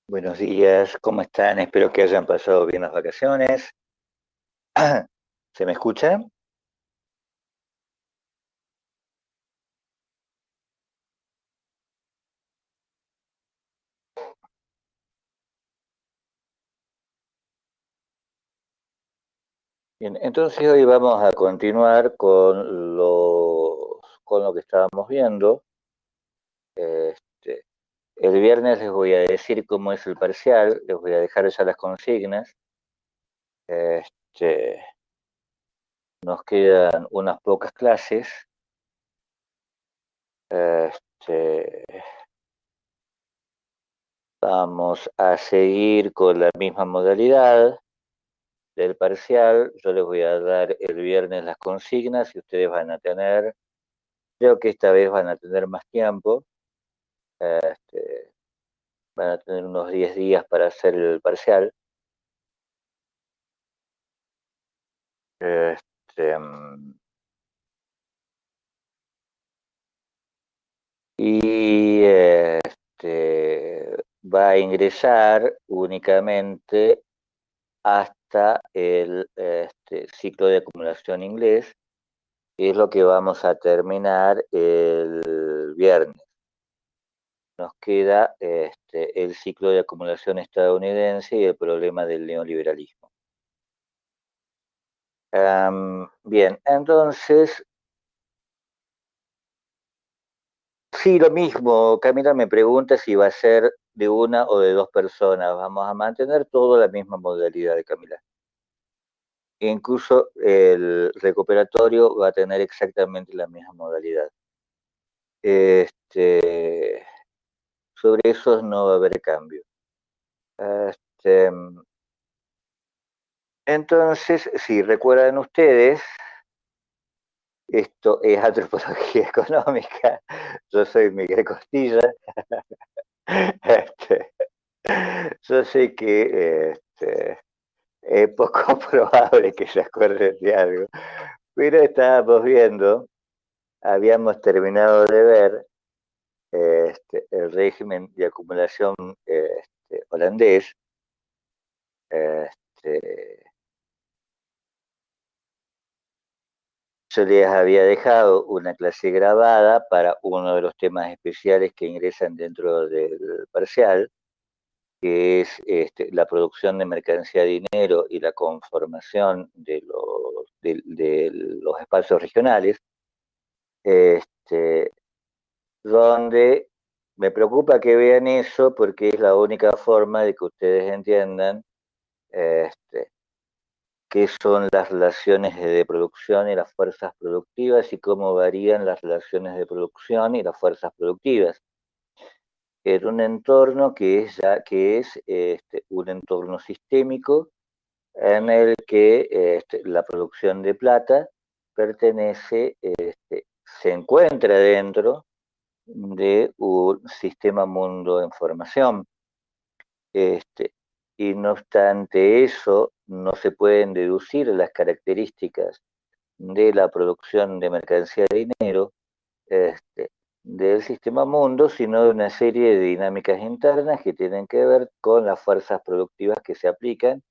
Buenos días, ¿cómo están? Espero que hayan pasado bien las vacaciones. ¿Se me escucha? Bien, entonces hoy vamos a continuar con lo que estábamos viendo. Este, el viernes les voy a decir cómo es el parcial, les voy a dejar ya las consignas. Este, nos quedan unas pocas clases. Este, vamos a seguir con la misma modalidad del parcial. Yo les voy a dar el viernes las consignas y ustedes van a tener, creo que esta vez van a tener más tiempo, este, van a tener unos 10 días para hacer el parcial. Este, y va a ingresar únicamente hasta el ciclo de acumulación inglés, que es lo que vamos a terminar el viernes. Nos queda el ciclo de acumulación estadounidense y el problema del neoliberalismo. Bien, entonces, sí, lo mismo. Camila me pregunta si va a ser de una o de dos personas. Vamos a mantener toda la misma modalidad de Camila. Incluso el recuperatorio va a tener exactamente la misma modalidad. Este, sobre eso no va a haber cambio. Este, entonces, si recuerdan ustedes, esto es antropología económica. Yo soy Miguel Costilla. Este, yo sé que es poco probable que se acuerden de algo, pero estábamos viendo, habíamos terminado de ver el régimen de acumulación holandés. Este, yo les había dejado una clase grabada para uno de los temas especiales que ingresan dentro del parcial, que es la producción de mercancía de dinero y la conformación de los espacios regionales, este, donde me preocupa que vean eso porque es la única forma de que ustedes entiendan este, qué son las relaciones de producción y las fuerzas productivas y cómo varían las relaciones de producción y las fuerzas productivas en un entorno que es un entorno sistémico en el que la producción de plata se encuentra dentro de un sistema mundo en formación. Este, y no obstante eso, no se pueden deducir las características de la producción de mercancía de dinero este, del sistema mundo, sino de una serie de dinámicas internas que tienen que ver con las fuerzas productivas que se aplican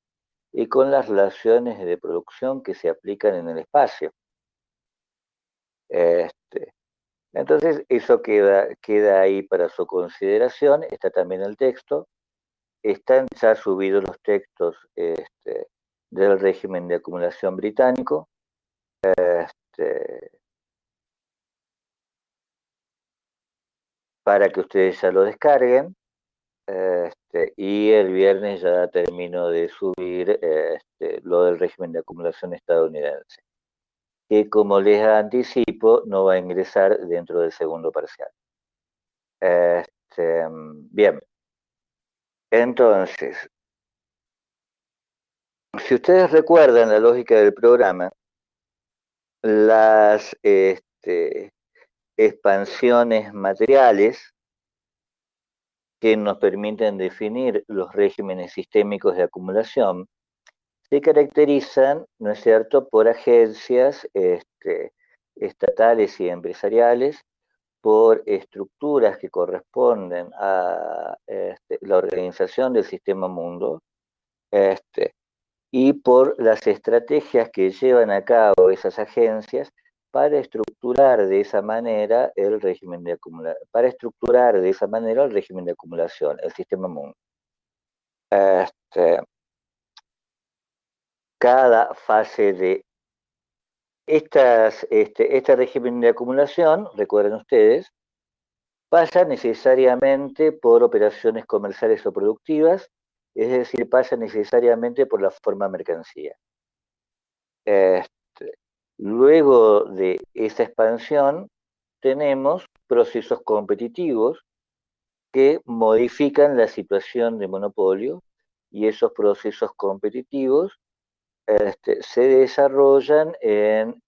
y con las relaciones de producción que se aplican en el espacio. Este, entonces, eso queda ahí para su consideración. Está también el texto. Están ya subidos los textos del régimen de acumulación británico. Este, para que ustedes ya lo descarguen. Y el viernes ya termino de subir lo del régimen de acumulación estadounidense, que como les anticipo, no va a ingresar dentro del segundo parcial. Bien, entonces, si ustedes recuerdan la lógica del programa, las expansiones materiales que nos permiten definir los regímenes sistémicos de acumulación se caracterizan, ¿no es cierto?, por agencias estatales y empresariales, por estructuras que corresponden a la organización del sistema mundo, y por las estrategias que llevan a cabo esas agencias para estructurar de esa manera el régimen de acumulación, el sistema mundo. Cada fase de este régimen de acumulación, recuerden ustedes, pasa necesariamente por operaciones comerciales o productivas, es decir, pasa necesariamente por la forma mercancía. Luego de esa expansión, tenemos procesos competitivos que modifican la situación de monopolio, y esos procesos competitivos se desarrollan en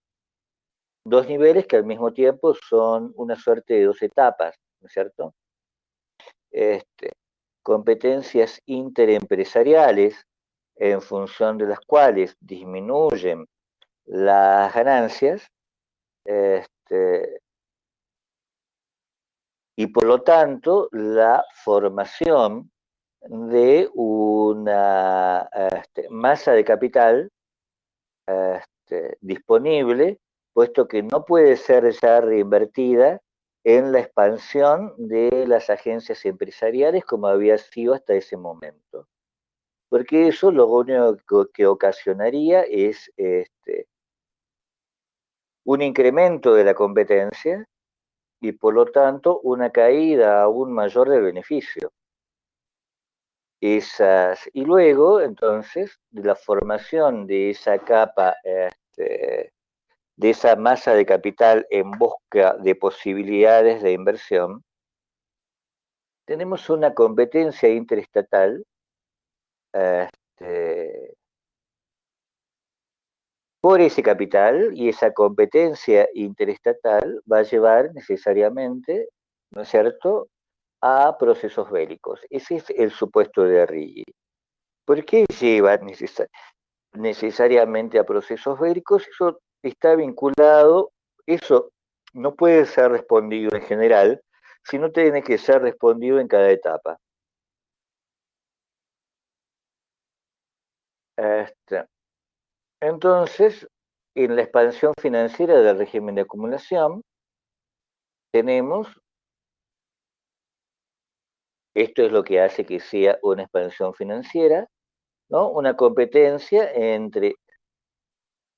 dos niveles que al mismo tiempo son una suerte de dos etapas, ¿no es cierto? Competencias interempresariales, en función de las cuales disminuyen las ganancias, y por lo tanto la formación de una masa de capital disponible, puesto que no puede ser ya reinvertida en la expansión de las agencias empresariales como había sido hasta ese momento. Porque eso lo único que ocasionaría es un incremento de la competencia y por lo tanto una caída aún mayor del beneficio. Y luego, entonces, de la formación de esa capa, de esa masa de capital en busca de posibilidades de inversión, tenemos una competencia interestatal por ese capital, y esa competencia interestatal va a llevar necesariamente, ¿no es cierto?, a procesos bélicos. Ese es el supuesto de Arrighi. ¿Por qué lleva necesariamente a procesos bélicos? Eso está vinculado, eso no puede ser respondido en general, sino tiene que ser respondido en cada etapa. Entonces, en la expansión financiera del régimen de acumulación, tenemos, esto es lo que hace que sea una expansión financiera, ¿no?, una competencia entre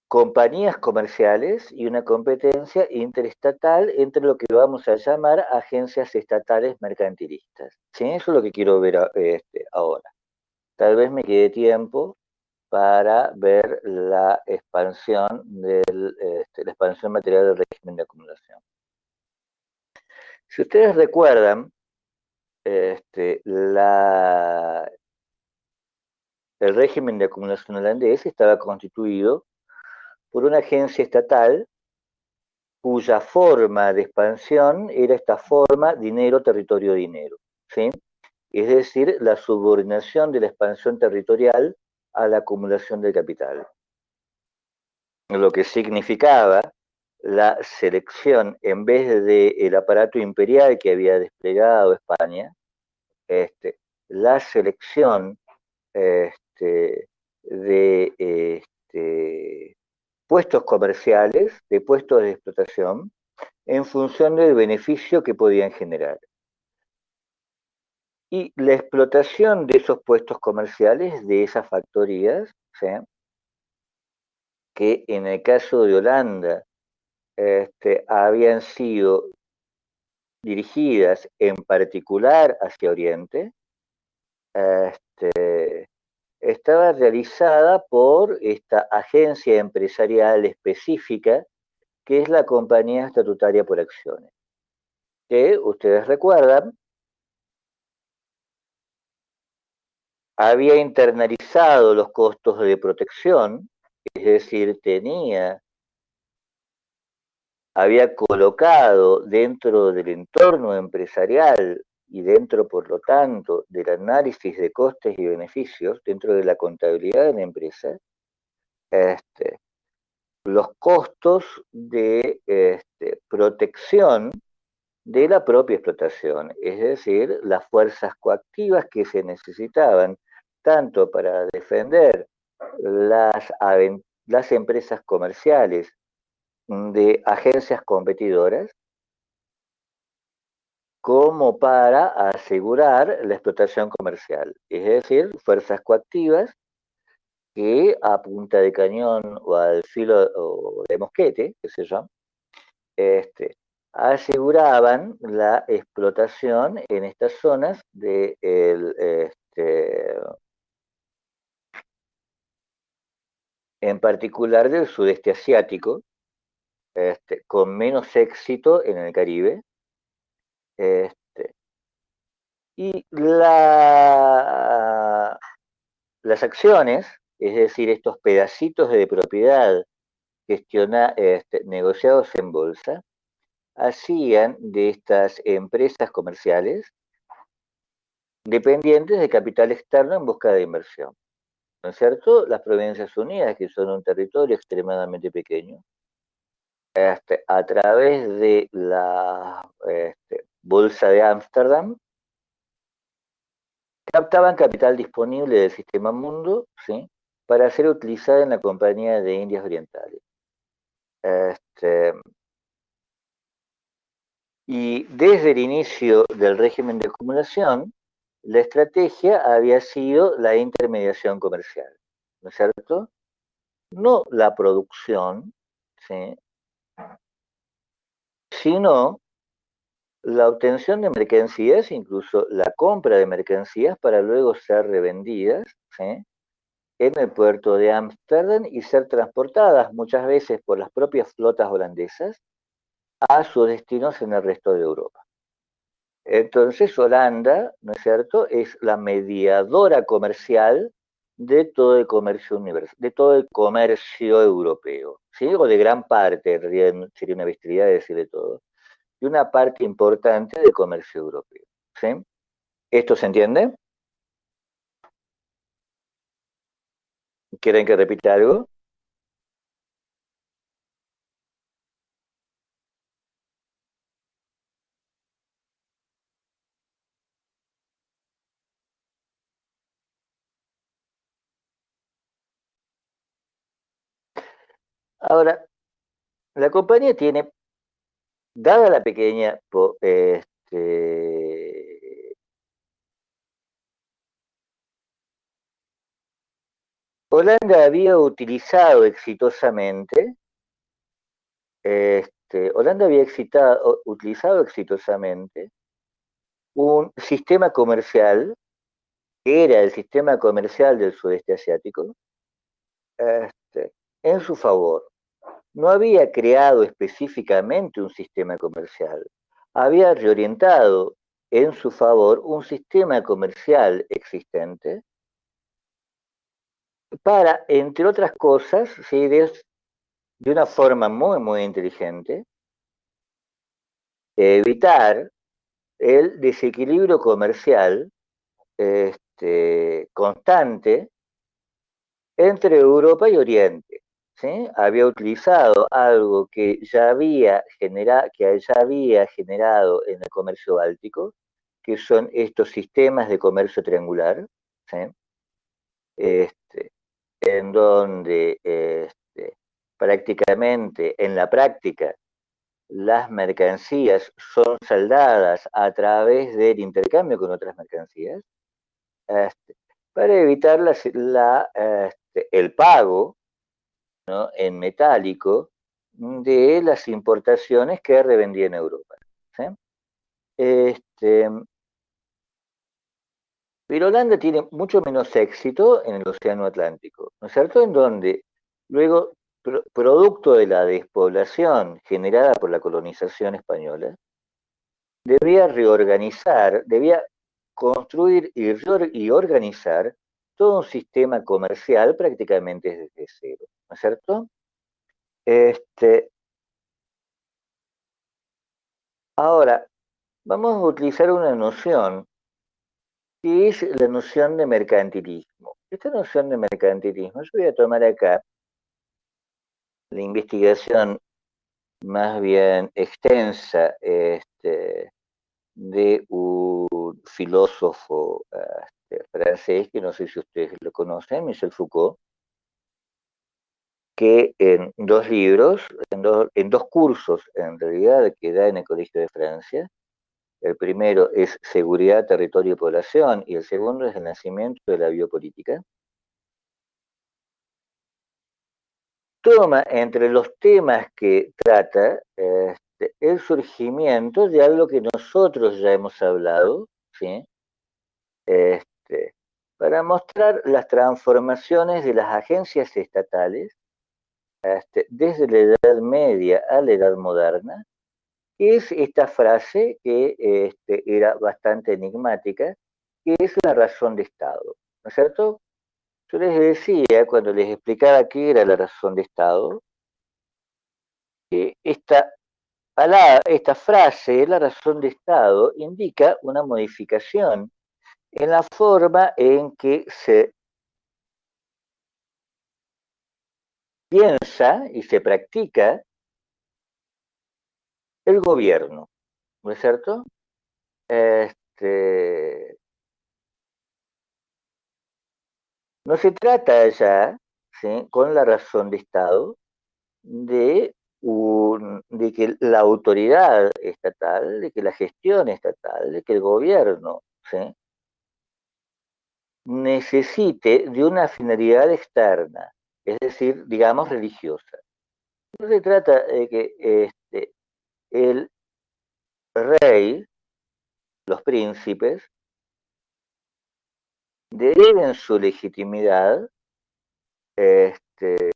compañías comerciales y una competencia interestatal entre lo que vamos a llamar agencias estatales mercantilistas. ¿Sí? Eso es lo que quiero ver ahora. Tal vez me quede tiempo para ver la expansión la expansión material del régimen de acumulación. Si ustedes recuerdan, el régimen de acumulación holandés estaba constituido por una agencia estatal cuya forma de expansión era esta forma dinero, territorio, dinero, ¿sí? Es decir, la subordinación de la expansión territorial a la acumulación de capital. Lo que significaba la selección, en vez del aparato imperial que había desplegado España, la selección de puestos comerciales, de puestos de explotación, en función del beneficio que podían generar. Y la explotación de esos puestos comerciales, de esas factorías, ¿sí?, que en el caso de Holanda habían sido dirigidas en particular hacia Oriente, estaba realizada por esta agencia empresarial específica, que es la Compañía Estatutaria por Acciones, que ustedes recuerdan, había internalizado los costos de protección, es decir, había colocado dentro del entorno empresarial y dentro, por lo tanto, del análisis de costes y beneficios, dentro de la contabilidad de la empresa, los costos de protección de la propia explotación, es decir, las fuerzas coactivas que se necesitaban tanto para defender las empresas comerciales de agencias competidoras, como para asegurar la explotación comercial, es decir, fuerzas coactivas que a punta de cañón o al filo o de mosquete, qué sé yo, este, aseguraban la explotación en estas zonas en particular del sudeste asiático, con menos éxito en el Caribe. Este, y las acciones, es decir, estos pedacitos de propiedad negociados en bolsa, hacían de estas empresas comerciales dependientes de capital externo en busca de inversión. ¿No es cierto? Las Provincias Unidas, que son un territorio extremadamente pequeño, a través de la Bolsa de Ámsterdam, captaban capital disponible del sistema mundo, ¿sí?, para ser utilizada en la Compañía de Indias Orientales. Y desde el inicio del régimen de acumulación, la estrategia había sido la intermediación comercial, ¿no es cierto? No la producción, ¿sí?, sino la obtención de mercancías, incluso la compra de mercancías para luego ser revendidas, ¿sí?, en el puerto de Ámsterdam y ser transportadas muchas veces por las propias flotas holandesas a sus destinos en el resto de Europa. Entonces Holanda, ¿no es cierto?, es la mediadora comercial de todo el comercio universal, de todo el comercio europeo, ¿sí?, o de gran parte, en realidad sería una bestialidad decir de todo, de una parte importante del comercio europeo, ¿sí? ¿Esto se entiende? ¿Quieren que repita algo? Ahora, la compañía tiene, dada la pequeña Holanda había utilizado exitosamente, Holanda había utilizado exitosamente un sistema comercial, que era el sistema comercial del sudeste asiático, en su favor. No había creado específicamente un sistema comercial, había reorientado en su favor un sistema comercial existente para, entre otras cosas, ¿sí?, de una forma muy, muy inteligente, evitar el desequilibrio comercial constante entre Europa y Oriente, ¿sí? Había utilizado algo que ya había generado en el comercio báltico, que son estos sistemas de comercio triangular, ¿sí?, este, en donde prácticamente, en la práctica, las mercancías son saldadas a través del intercambio con otras mercancías, este, para evitar el pago, ¿no?, en metálico de las importaciones que revendía en Europa, ¿sí? Este, pero Holanda tiene mucho menos éxito en el Océano Atlántico, ¿no es cierto? En donde luego, producto de la despoblación generada por la colonización española, debía reorganizar, debía construir y organizar todo un sistema comercial prácticamente desde cero, ¿no es cierto? Este, Ahora, vamos a utilizar una noción que es la noción de mercantilismo. Esta noción de mercantilismo, yo voy a tomar acá la investigación más bien extensa de un filósofo francés, que no sé si ustedes lo conocen, Michel Foucault, que en dos libros, en dos cursos en realidad que da en el Colegio de Francia, el primero es Seguridad, Territorio y Población, y el segundo es El nacimiento de la biopolítica. Toma entre los temas que trata el surgimiento de algo que nosotros ya hemos hablado, ¿sí? Este, para mostrar las transformaciones de las agencias estatales desde la Edad Media a la Edad Moderna, que es esta frase que era bastante enigmática, que es la razón de Estado, ¿no es cierto? Yo les decía, cuando les explicaba qué era la razón de Estado, que esta frase, la razón de Estado, indica una modificación en la forma en que se piensa y se practica el gobierno, ¿no es cierto? Este, no se trata ya, ¿sí?, con la razón de Estado, de que la autoridad estatal, de que la gestión estatal, de que el gobierno, ¿sí?, necesite de una finalidad externa, es decir, digamos, religiosa. No se trata de que el rey, los príncipes, deriven su legitimidad este,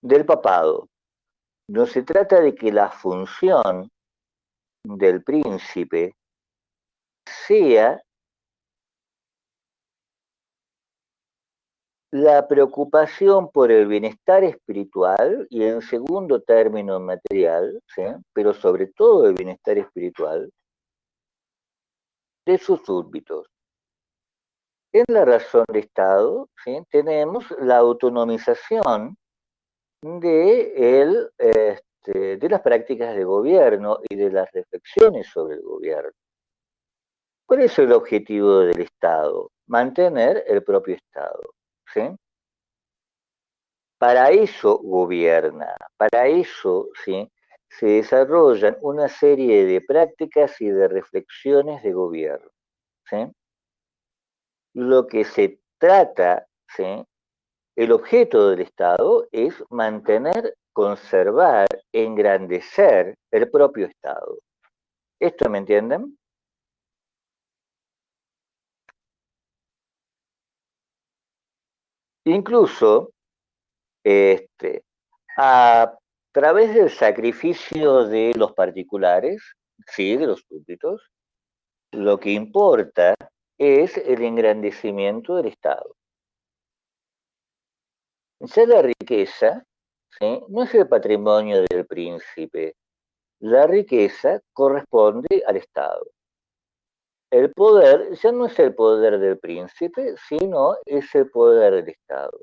del papado. No se trata de que la función del príncipe sea la preocupación por el bienestar espiritual y en segundo término material, ¿sí?, pero sobre todo el bienestar espiritual de sus súbditos. En la razón de Estado, ¿sí?, tenemos la autonomización de las prácticas de gobierno y de las reflexiones sobre el gobierno. ¿Cuál es el objetivo del Estado? Mantener el propio Estado, ¿sí? Para eso gobierna, para eso, ¿sí?, se desarrollan una serie de prácticas y de reflexiones de gobierno, ¿sí? Lo que se trata, ¿sí?, el objeto del Estado es mantener, conservar, engrandecer el propio Estado. ¿Esto me entienden? Incluso, a través del sacrificio de los particulares, sí, de los súbditos, lo que importa es el engrandecimiento del Estado. Ya la riqueza, ¿sí?, no es el patrimonio del príncipe. La riqueza corresponde al Estado. El poder ya no es el poder del príncipe, sino es el poder del Estado.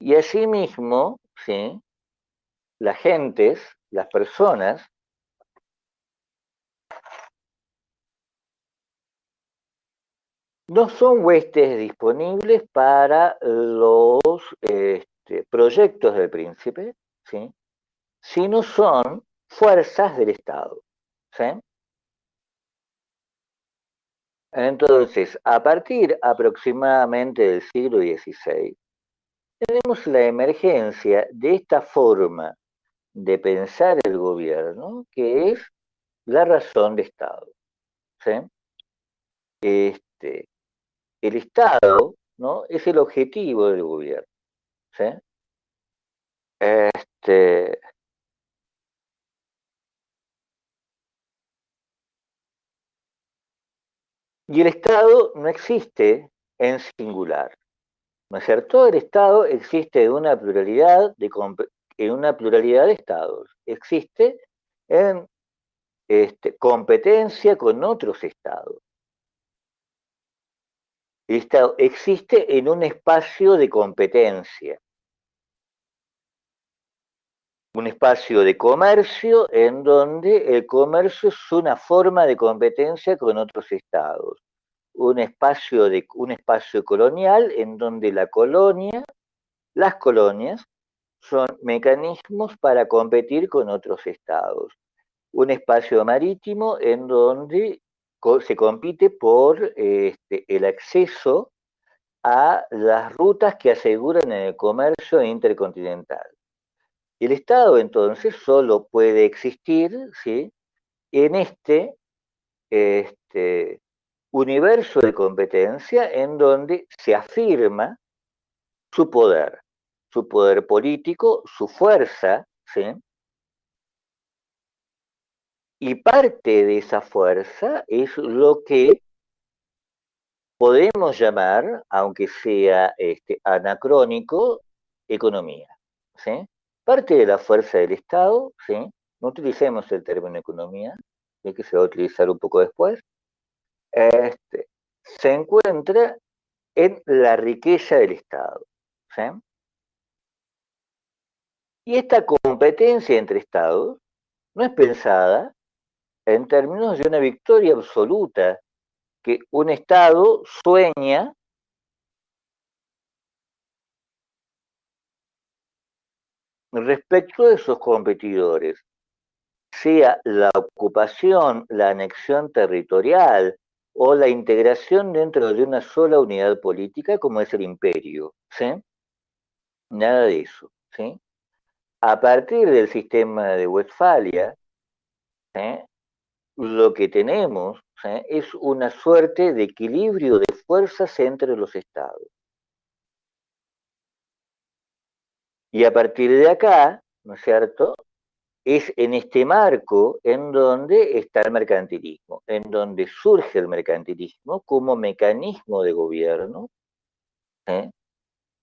Y asimismo, ¿sí?, las gentes, las personas, no son huestes disponibles para los proyectos del príncipe, ¿sí?, sino son fuerzas del Estado, ¿sí? Entonces, a partir aproximadamente del siglo XVI, tenemos la emergencia de esta forma de pensar el gobierno, que es la razón de Estado, ¿sí? Este, el Estado, ¿no?, es el objetivo del gobierno, ¿sí? Este, y el Estado no existe en singular, ¿no es cierto? El Estado existe en una pluralidad de estados, existe en competencia con otros estados. El Estado existe en un espacio de competencia. un espacio de comercio en donde el comercio es una forma de competencia con otros estados, un espacio colonial en donde las colonias son mecanismos para competir con otros estados, un espacio marítimo en donde se compite por el acceso a las rutas que aseguran el comercio intercontinental. El Estado entonces solo puede existir, ¿sí?, en este universo de competencia en donde se afirma su poder político, su fuerza, ¿sí? Y parte de esa fuerza es lo que podemos llamar, aunque sea anacrónico, economía, ¿sí? Parte de la fuerza del Estado, ¿sí? No utilicemos el término economía, ¿sí?, que se va a utilizar un poco después, este, se encuentra en la riqueza del Estado, ¿sí? Y esta competencia entre Estados no es pensada en términos de una victoria absoluta que un Estado sueña respecto de sus competidores, sea la ocupación, la anexión territorial o la integración dentro de una sola unidad política como es el imperio, ¿sí? Nada de eso, ¿sí? A partir del sistema de Westfalia, ¿sí?, lo que tenemos, ¿sí?, es una suerte de equilibrio de fuerzas entre los estados. Y a partir de acá, ¿no es cierto?, es en este marco en donde está el mercantilismo, en donde surge el mercantilismo como mecanismo de gobierno, ¿eh?,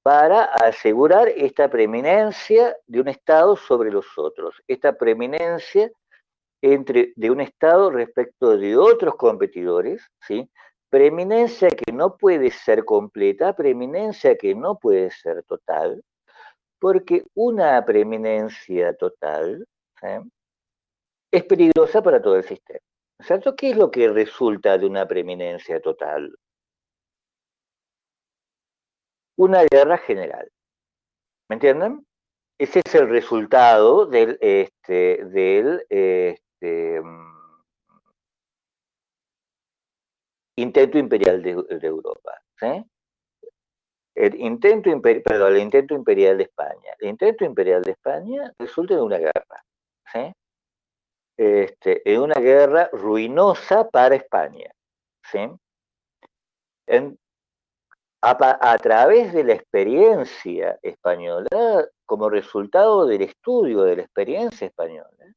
para asegurar esta preeminencia de un Estado sobre los otros, esta preeminencia de un Estado respecto de otros competidores, ¿sí? Preeminencia que no puede ser completa, preeminencia que no puede ser total, porque una preeminencia total, ¿sí?, es peligrosa para todo el sistema. ¿Cierto? ¿Qué es lo que resulta de una preeminencia total? Una guerra general. ¿Me entienden? Ese es el resultado intento imperial de Europa, ¿sí? El intento imperial de España. El intento imperial de España resulta en una guerra, ¿sí? En una guerra ruinosa para España, ¿sí? En, a través de la experiencia española, como resultado del estudio de la experiencia española,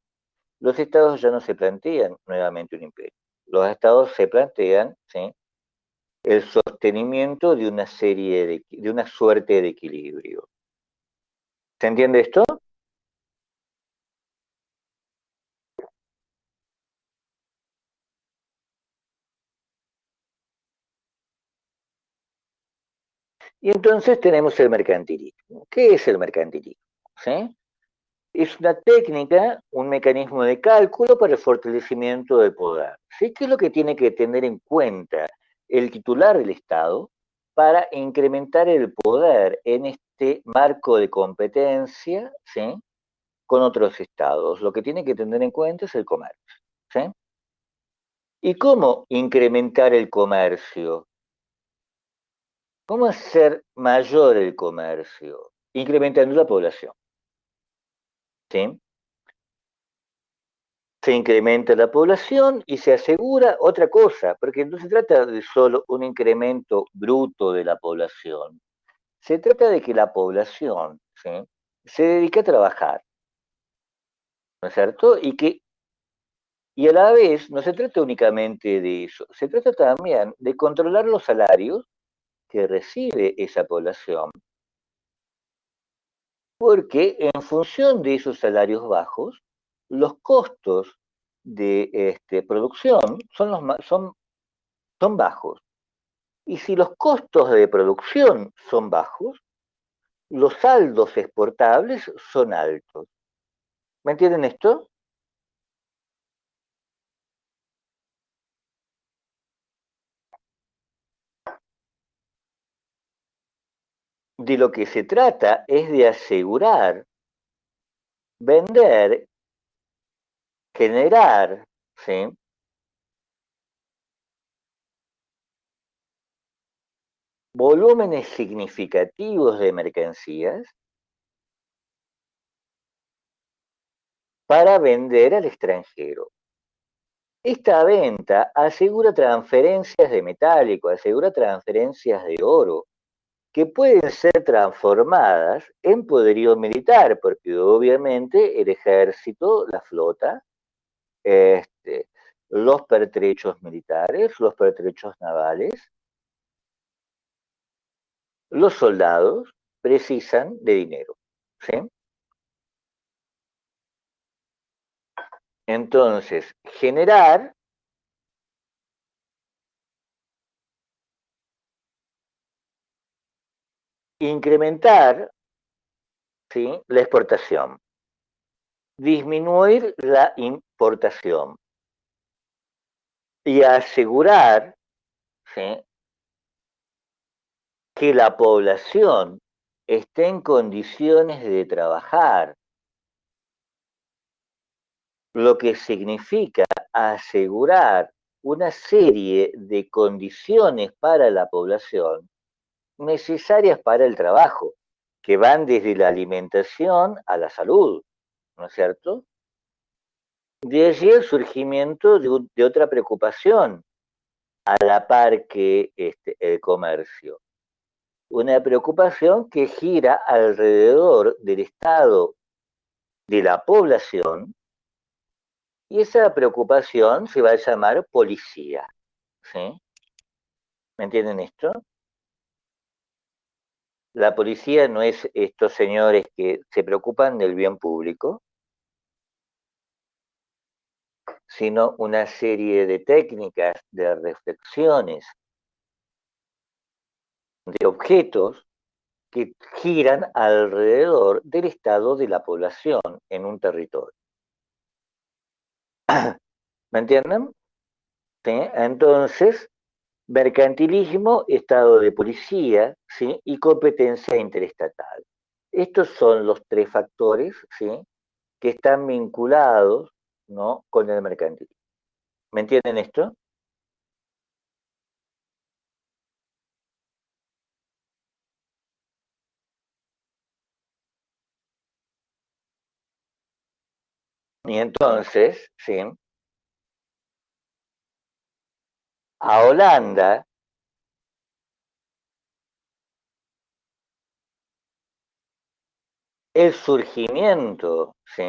los estados ya no se plantean nuevamente un imperio. Los estados se plantean, ¿sí?, el sostenimiento de una de una suerte de equilibrio. ¿Se entiende esto? Y entonces tenemos el mercantilismo. ¿Qué es el mercantilismo? ¿Sí? Es una técnica, un mecanismo de cálculo para el fortalecimiento del poder. ¿Sí? ¿Qué es lo que tiene que tener en cuenta el titular del Estado para incrementar el poder en este marco de competencia, ¿sí?, con otros estados? Lo que tiene que tener en cuenta es el comercio, ¿sí? ¿Y cómo incrementar el comercio? ¿Cómo hacer mayor el comercio? Incrementando la población, ¿sí? Se incrementa la población y se asegura otra cosa, porque no se trata de solo un incremento bruto de la población, se trata de que la población, ¿sí?, se dedique a trabajar, ¿no es cierto? Y a la vez no se trata únicamente de eso, se trata también de controlar los salarios que recibe esa población, porque en función de esos salarios bajos, los costos de producción son bajos. Y si los costos de producción son bajos, los saldos exportables son altos. ¿Me entienden esto? De lo que se trata es de asegurar, vender, generar, ¿sí? Volúmenes significativos de mercancías para vender al extranjero. Esta venta asegura transferencias de metálico, asegura transferencias de oro, que pueden ser transformadas en poderío militar, porque obviamente el ejército, la flota, este, los pertrechos militares, los pertrechos navales, los soldados precisan de dinero. ¿Sí? Entonces, generar, incrementar, ¿sí?, la exportación, disminuir la importación y asegurar, ¿sí?, que la población esté en condiciones de trabajar, lo que significa asegurar una serie de condiciones para la población necesarias para el trabajo, que van desde la alimentación a la salud, ¿no es cierto? De allí el surgimiento de otra preocupación a la par que el comercio. Una preocupación que gira alrededor del estado de la población y esa preocupación se va a llamar policía. ¿Sí? ¿Me entienden esto? La policía no es estos señores que se preocupan del bien público, sino una serie de técnicas, de reflexiones, de objetos que giran alrededor del estado de la población en un territorio. ¿Me entienden? ¿Sí? Entonces, mercantilismo, estado de policía, ¿sí?, y competencia interestatal. Estos son los tres factores, ¿sí?, que están vinculados, ¿no?, con el mercantilismo. ¿Me entienden esto? Y entonces, ¿sí?, a Holanda, el surgimiento, ¿sí?,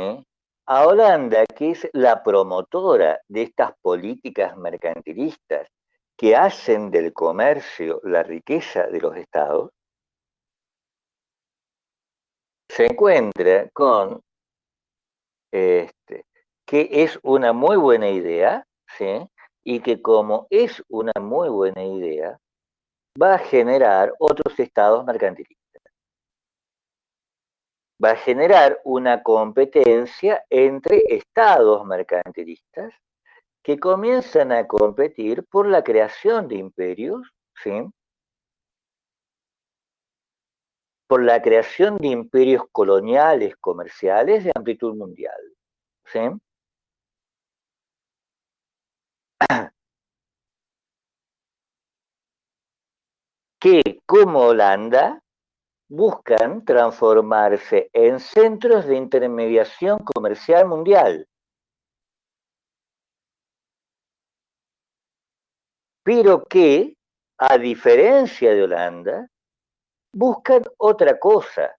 a Holanda, que es la promotora de estas políticas mercantilistas que hacen del comercio la riqueza de los estados, se encuentra con que es una muy buena idea, ¿sí?, y que como es una muy buena idea, va a generar otros estados mercantilistas. Va a generar una competencia entre estados mercantilistas que comienzan a competir por la creación de imperios, ¿sí?, por la creación de imperios coloniales, comerciales de amplitud mundial. ¿Sí? Que, como Holanda, buscan transformarse en centros de intermediación comercial mundial, pero que, a diferencia de Holanda, buscan otra cosa,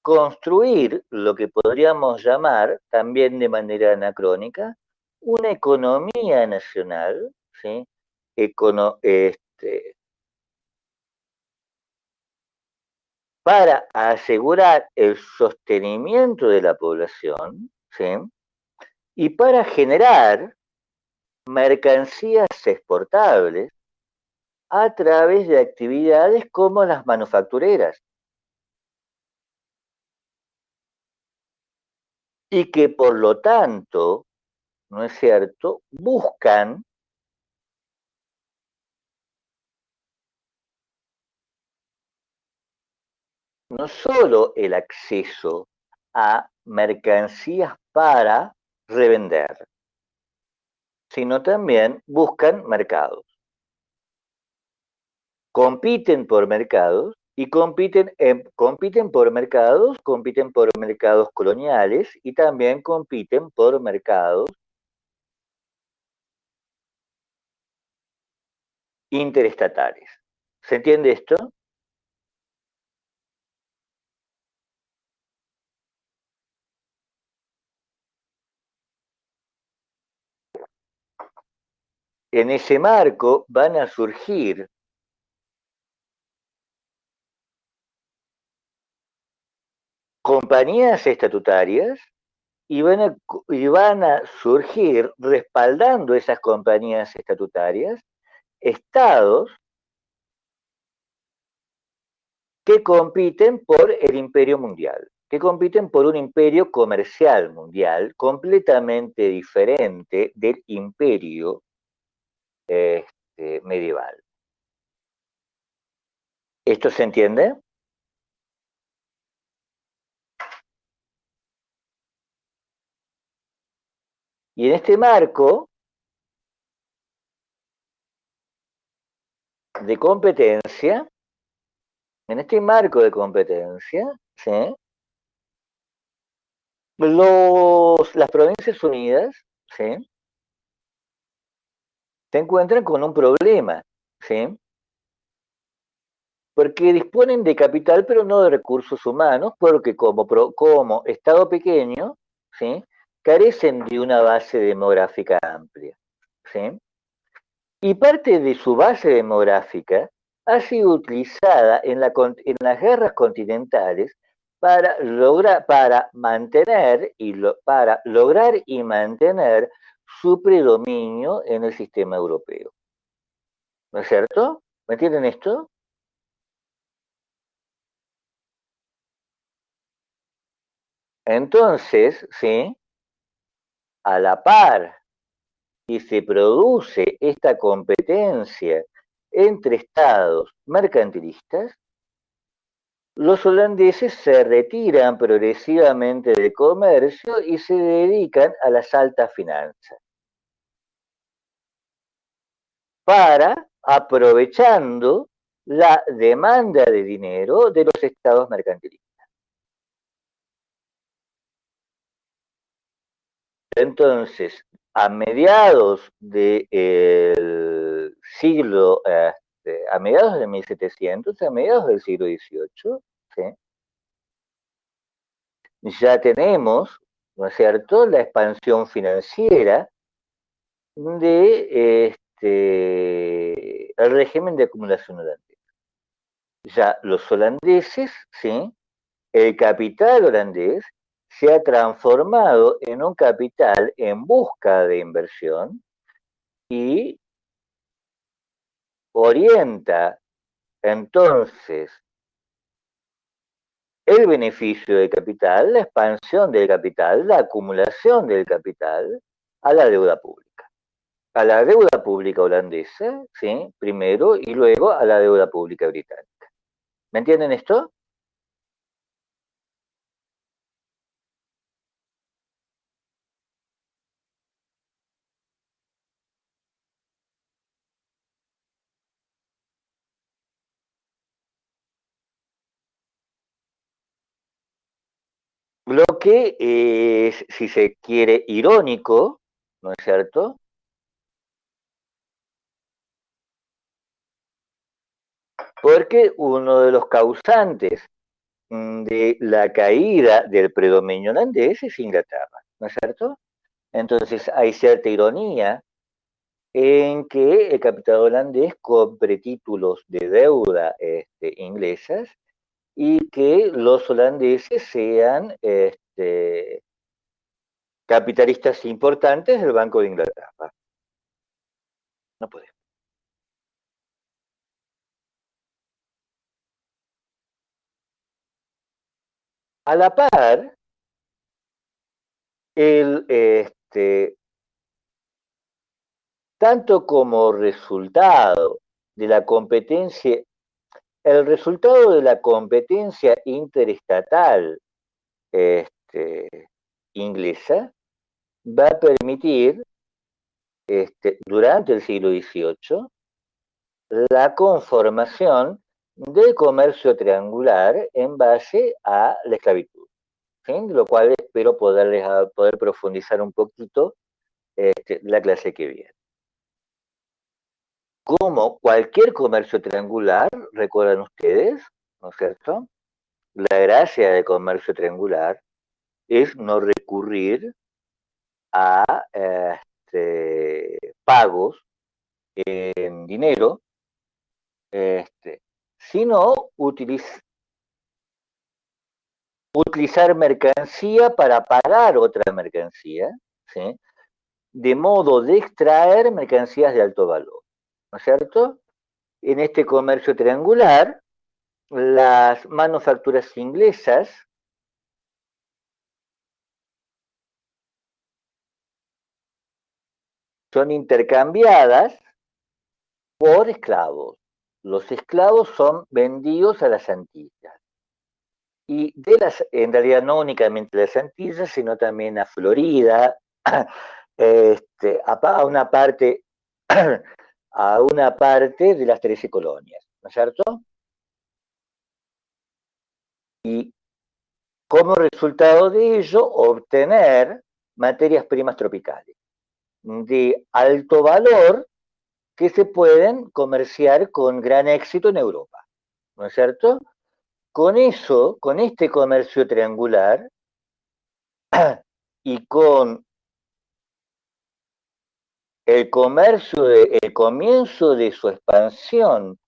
construir lo que podríamos llamar, también de manera anacrónica, una economía nacional, ¿sí?, Econo para asegurar el sostenimiento de la población, ¿sí?, y para generar mercancías exportables a través de actividades como las manufactureras. y que por lo tanto, ¿no es cierto?, buscan no solo el acceso a mercancías para revender, sino también buscan mercados. Compiten por mercados y compiten por mercados coloniales y también compiten por mercados interestatales. ¿Se entiende esto? En ese marco van a surgir compañías estatutarias y van a surgir, respaldando esas compañías estatutarias, estados que compiten por el imperio mundial, que compiten por un imperio comercial mundial completamente diferente del imperio medieval. ¿Esto se entiende? Y en este marco de competencia, ¿sí?, las Provincias Unidas, ¿sí?, se encuentran con un problema, ¿sí?, porque disponen de capital pero no de recursos humanos, porque como Estado pequeño, ¿sí?, carecen de una base demográfica amplia, ¿sí?, y parte de su base demográfica ha sido utilizada en las guerras continentales para lograr y mantener su predominio en el sistema europeo. ¿No es cierto? ¿Me entienden esto? Entonces, ¿sí?, a la par que se produce esta competencia entre estados mercantilistas, los holandeses se retiran progresivamente del comercio y se dedican a las altas finanzas, para aprovechando la demanda de dinero de los estados mercantilistas. Entonces, a mediados del siglo, a mediados de 1700, a mediados del siglo XVIII, ¿sí?, ya tenemos, ¿no es cierto?, la expansión financiera de el régimen de acumulación holandés. Ya los holandeses, ¿sí?, el capital holandés se ha transformado en un capital en busca de inversión y orienta entonces el beneficio del capital, la expansión del capital, la acumulación del capital a la deuda pública. A la deuda pública holandesa, ¿sí?, primero, y luego a la deuda pública británica. ¿Me entienden esto? Lo que es, si se quiere, irónico, ¿no es cierto?, porque uno de los causantes de la caída del predominio holandés es Inglaterra, ¿no es cierto? Entonces hay cierta ironía en que el capital holandés compre títulos de deuda inglesas y que los holandeses sean capitalistas importantes del Banco de Inglaterra. No puede. A la par, el, tanto como resultado de la competencia, el resultado de la competencia interestatal inglesa va a permitir durante el siglo XVIII la conformación del comercio triangular en base a la esclavitud, ¿sí? Lo cual espero poder profundizar un poquito la clase que viene. Como cualquier comercio triangular, recuerdan ustedes, ¿no es cierto? La gracia del comercio triangular es no recurrir a pagos en dinero, sino utilizar mercancía para pagar otra mercancía, ¿sí? De modo de extraer mercancías de alto valor, ¿no es cierto? En este comercio triangular, las manufacturas inglesas son intercambiadas por esclavos. Los esclavos son vendidos a las Antillas. Y en realidad no únicamente a las Antillas, sino también a Florida, a una parte, a una parte de las 13 colonias, ¿no es cierto? Y como resultado de ello, obtener materias primas tropicales de alto valor que se pueden comerciar con gran éxito en Europa, ¿no es cierto? Con eso, con este comercio triangular y con el comienzo de su expansión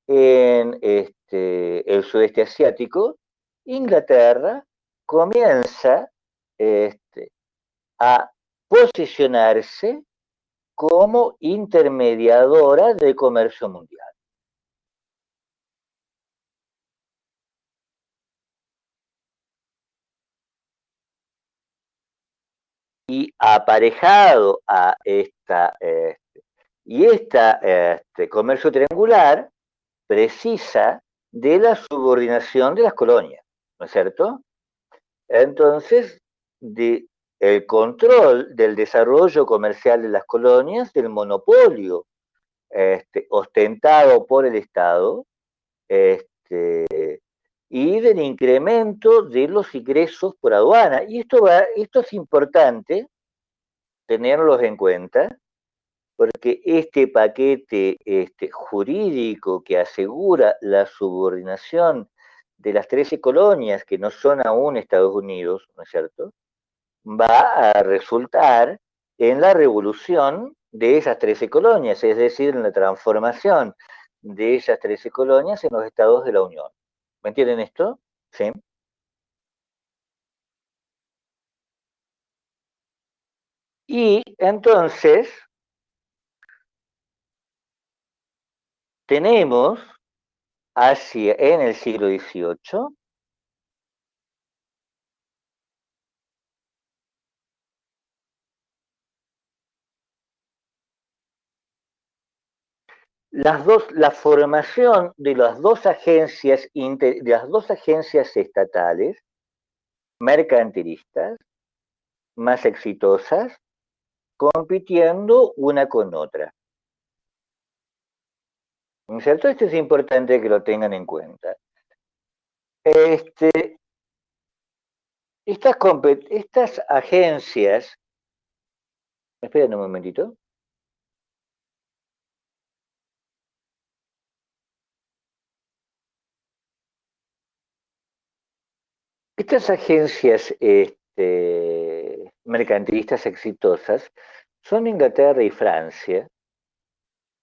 en el sudeste asiático, Inglaterra comienza a posicionarse como intermediadora del comercio mundial. Y aparejado a este comercio triangular precisa de la subordinación de las colonias, ¿no es cierto? Entonces, el control del desarrollo comercial de las colonias, del monopolio ostentado por el Estado, y del incremento de los ingresos por aduana. Y esto es importante tenerlos en cuenta, porque este paquete jurídico que asegura la subordinación de las 13 colonias que no son aún Estados Unidos, ¿no es cierto?, va a resultar en la revolución de esas 13 colonias, es decir, en la transformación de esas 13 colonias en los estados de la Unión. ¿Me entienden esto? ¿Sí? Y entonces tenemos en el siglo XVIII la formación de de las dos agencias estatales mercantilistas más exitosas, compitiendo una con otra. ¿No es cierto? Esto es importante que lo tengan en cuenta. Este, estas agencias, esperen un momentito, estas agencias mercantilistas exitosas son Inglaterra y Francia,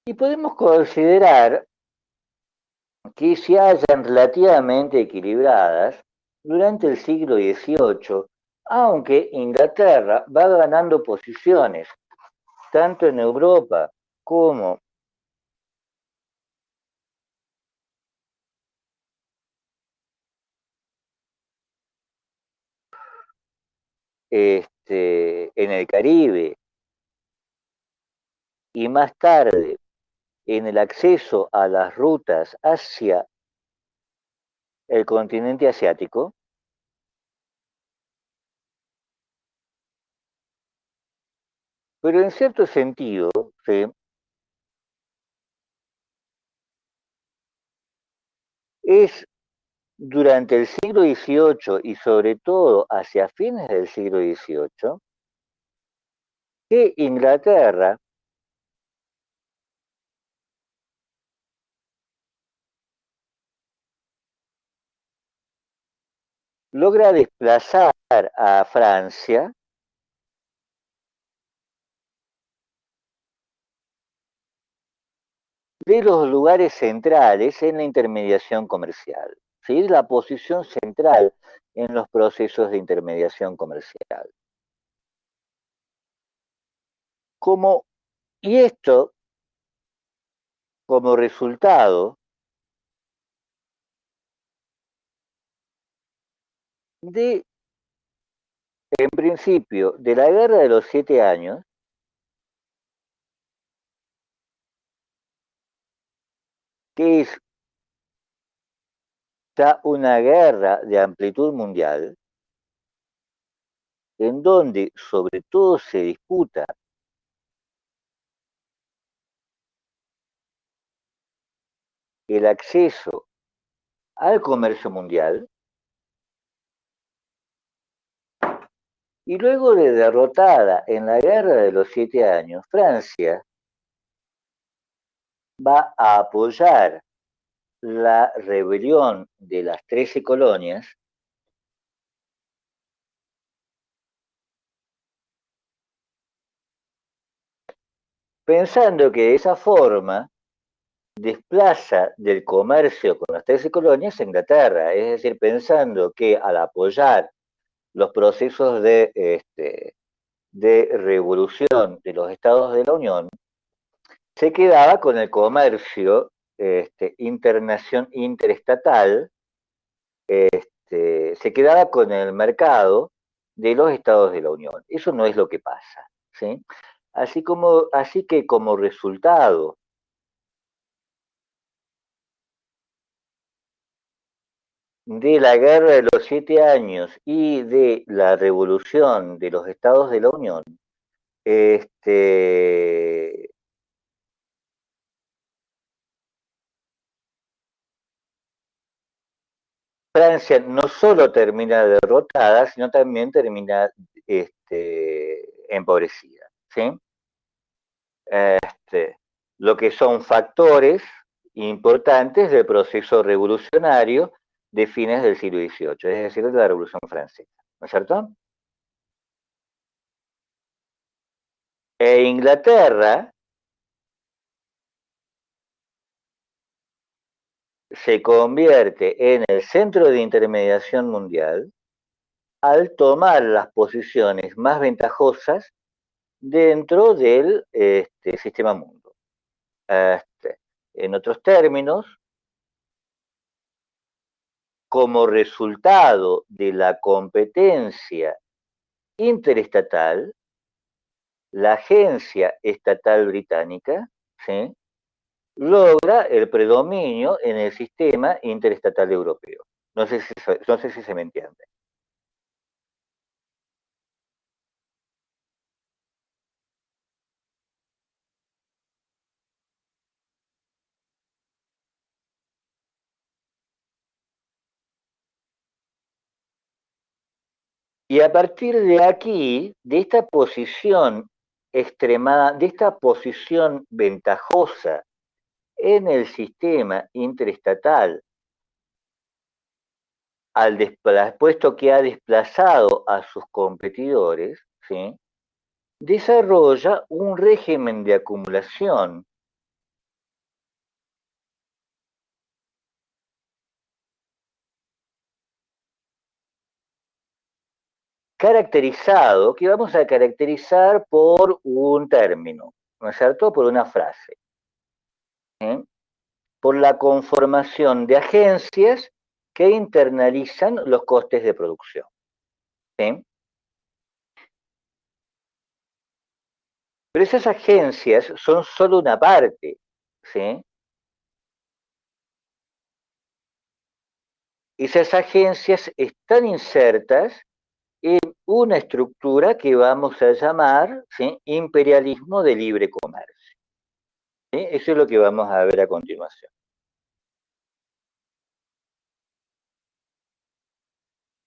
y podemos considerar que se hallan relativamente equilibradas durante el siglo XVIII, aunque Inglaterra va ganando posiciones tanto en Europa como en el Caribe y más tarde en el acceso a las rutas hacia el continente asiático, pero en cierto sentido, ¿sí? Es durante el siglo XVIII y sobre todo hacia fines del siglo XVIII que Inglaterra logra desplazar a Francia de los lugares centrales en la intermediación comercial, ¿sí? La posición central en los procesos de intermediación comercial. Como, y esto como resultado de, en principio, de la Guerra de los 7 Años, que es ya una guerra de amplitud mundial, en donde sobre todo se disputa el acceso al comercio mundial, y luego de derrotada en la Guerra de los 7 Años, Francia va a apoyar la rebelión de las 13 colonias, pensando que de esa forma desplaza del comercio con las 13 colonias a Inglaterra, es decir, pensando que al apoyar los procesos de revolución de los estados de la Unión, se quedaba con el comercio interestatal, se quedaba con el mercado de los estados de la Unión. Eso no es lo que pasa, ¿sí? Así que como resultado de la Guerra de los 7 Años y de la revolución de los estados de la Unión, este, Francia no solo termina derrotada, sino también termina empobrecida, ¿sí? Este, lo que son factores importantes del proceso revolucionario de fines del siglo XVIII, es decir, de la Revolución Francesa, ¿no es cierto? Inglaterra se convierte en el centro de intermediación mundial al tomar las posiciones más ventajosas dentro del sistema mundo. En otros términos, como resultado de la competencia interestatal, la agencia estatal británica, ¿sí?, logra el predominio en el sistema interestatal europeo. No sé si se me entiende. Y a partir de aquí, de esta posición extremada, de esta posición ventajosa en el sistema interestatal, puesto que ha desplazado a sus competidores, ¿sí?, desarrolla un régimen de acumulación caracterizado, que vamos a caracterizar por un término, ¿no es cierto?, por una frase, ¿sí?, por la conformación de agencias que internalizan los costes de producción, ¿sí? Pero esas agencias son solo una parte, ¿sí? Esas agencias están insertas en una estructura que vamos a llamar, ¿sí?, imperialismo de libre comercio. ¿Sí? Eso es lo que vamos a ver a continuación.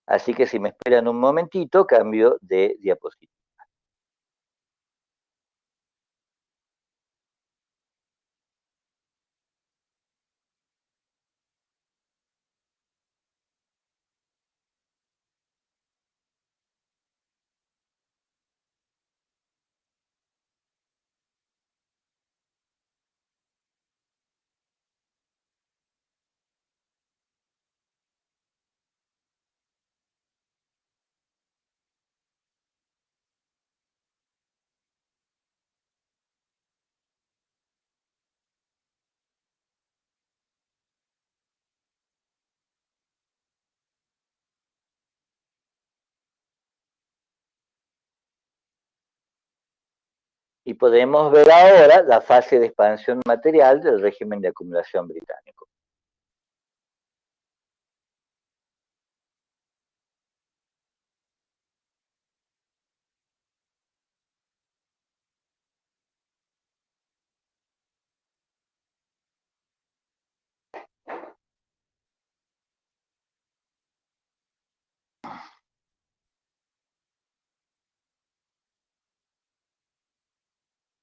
Así que si me esperan un momentito, cambio de diapositiva. Y podemos ver ahora la fase de expansión material del régimen de acumulación británico.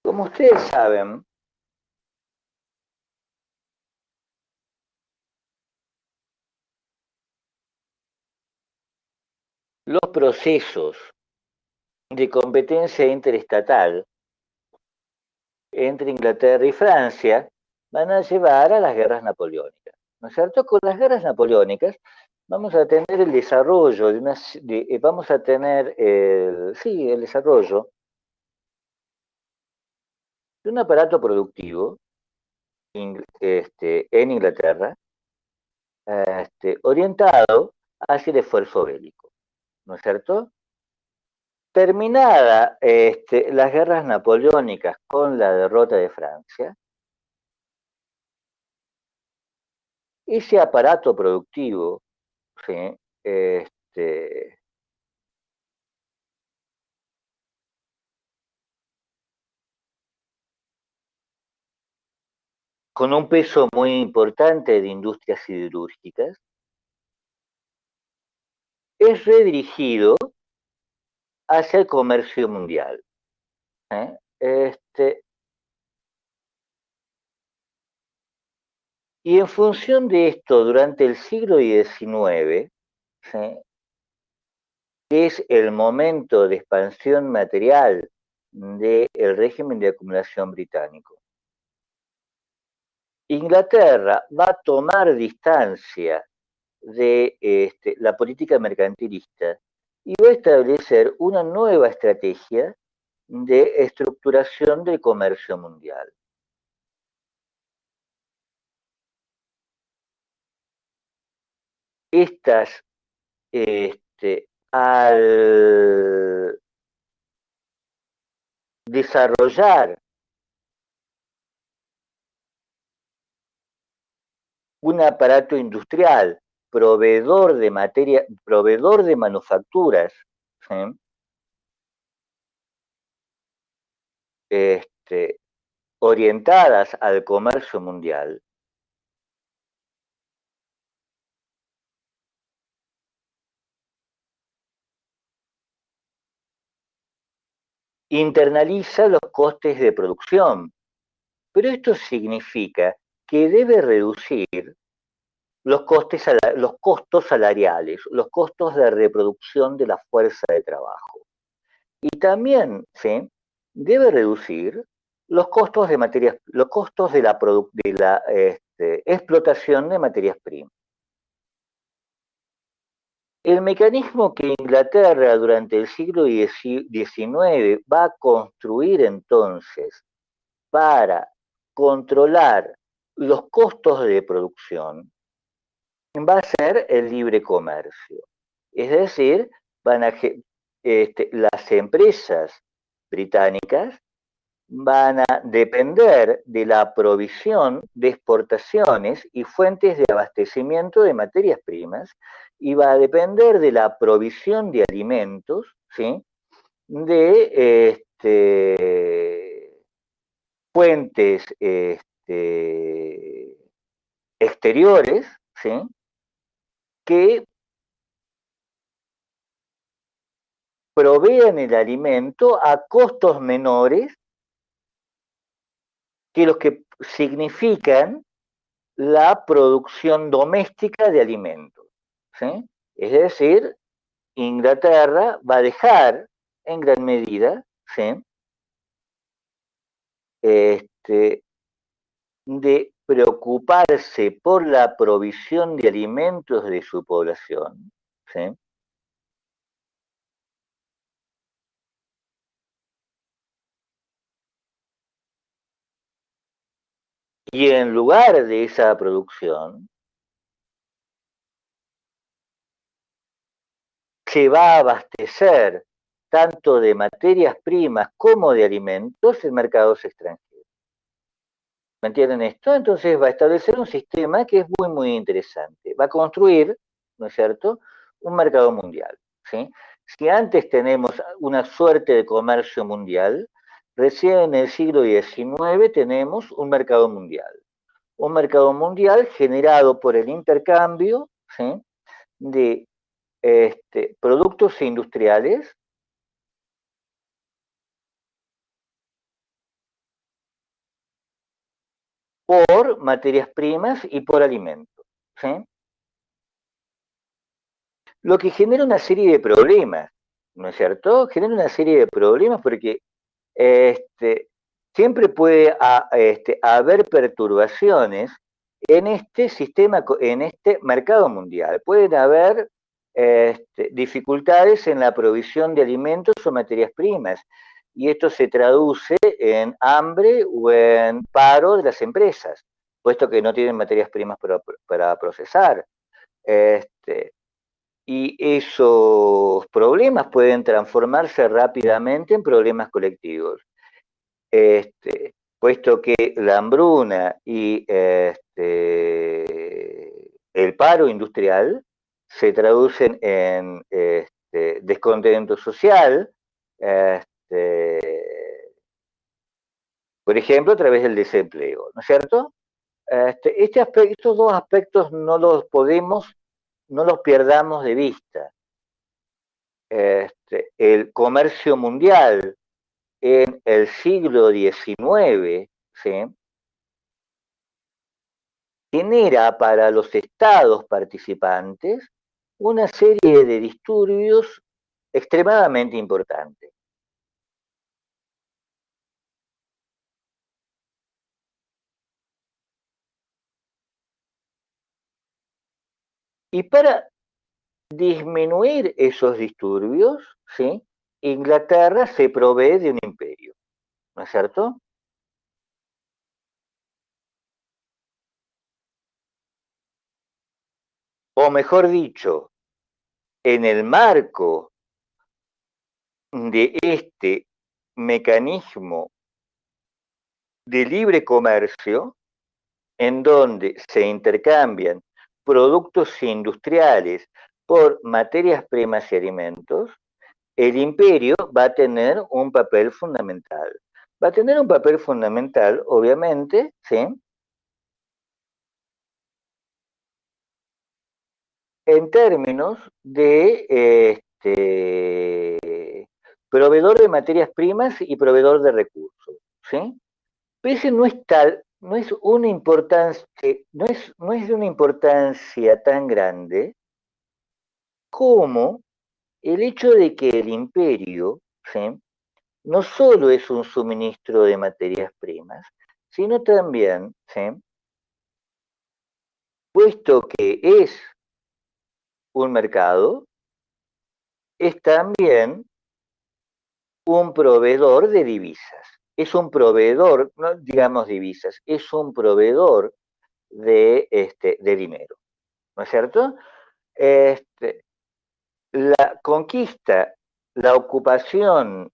Como ustedes saben, los procesos de competencia interestatal entre Inglaterra y Francia van a llevar a las guerras napoleónicas. ¿No es cierto? Con las guerras napoleónicas vamos a tener el desarrollo vamos a tener el desarrollo de un aparato productivo en Inglaterra, orientado hacia el esfuerzo bélico, ¿no es cierto? Terminada las guerras napoleónicas con la derrota de Francia, ese aparato productivo, ¿sí?, este, con un peso muy importante de industrias siderúrgicas, es redirigido hacia el comercio mundial. ¿Eh? Y en función de esto, durante el siglo XIX, ¿sí?, que es el momento de expansión material del régimen de acumulación británico, Inglaterra va a tomar distancia de la política mercantilista y va a establecer una nueva estrategia de estructuración del comercio mundial. Estas, al desarrollar un aparato industrial, proveedor de materia, proveedor de manufacturas, ¿sí?, orientadas al comercio mundial, internaliza los costes de producción, pero esto significa que debe reducir los costos salariales, los costos de reproducción de la fuerza de trabajo. Y también, ¿sí?, debe reducir los costos de materias, los costos de la explotación de materias primas. El mecanismo que Inglaterra durante el siglo XIX va a construir entonces para controlar los costos de producción va a ser el libre comercio. Es decir, van a, las empresas británicas van a depender de la provisión de exportaciones y fuentes de abastecimiento de materias primas, y va a depender de la provisión de alimentos, ¿sí? De fuentes exteriores, ¿sí? Que provean el alimento a costos menores que los que significan la producción doméstica de alimentos, ¿sí? Es decir, Inglaterra va a dejar en gran medida, ¿sí? De preocuparse por la provisión de alimentos de su población, ¿sí? Y en lugar de esa producción, se va a abastecer tanto de materias primas como de alimentos en mercados extranjeros. ¿Me entienden esto? Entonces va a establecer un sistema que es muy, muy interesante. Va a construir, ¿no es cierto?, un mercado mundial, ¿sí? Si antes tenemos una suerte de comercio mundial, recién en el siglo XIX tenemos un mercado mundial. Un mercado mundial generado por el intercambio, ¿sí?, de productos industriales por materias primas y por alimentos, ¿sí? Lo que genera una serie de problemas, ¿no es cierto? Genera una serie de problemas porque este, siempre puede haber perturbaciones en este sistema, en este mercado mundial. Pueden haber dificultades en la provisión de alimentos o materias primas, y esto se traduce en hambre o en paro de las empresas, puesto que no tienen materias primas para procesar. Este, y esos problemas pueden transformarse rápidamente en problemas colectivos, puesto que la hambruna y el paro industrial se traducen en descontento social, este, por ejemplo, a través del desempleo, ¿no es cierto? Estos dos aspectos no los perdamos de vista. El comercio mundial en el siglo XIX, ¿sí?, genera para los estados participantes una serie de disturbios extremadamente importantes. Y para disminuir esos disturbios, ¿sí?, Inglaterra se provee de un imperio, ¿no es cierto? O mejor dicho, en el marco de este mecanismo de libre comercio, en donde se intercambian productos industriales por materias primas y alimentos, el imperio va a tener un papel fundamental. Va a tener un papel fundamental, obviamente, ¿sí?, en términos de proveedor de materias primas y proveedor de recursos, ¿sí? Pero ese no es tal, no es una importancia, no es de una importancia tan grande como el hecho de que el imperio, ¿sí?, no solo es un suministro de materias primas, sino también, ¿sí?, puesto que es un mercado, es también un proveedor de divisas. Es un proveedor, no digamos divisas, es un proveedor de dinero, ¿no es cierto? Este, la conquista, la ocupación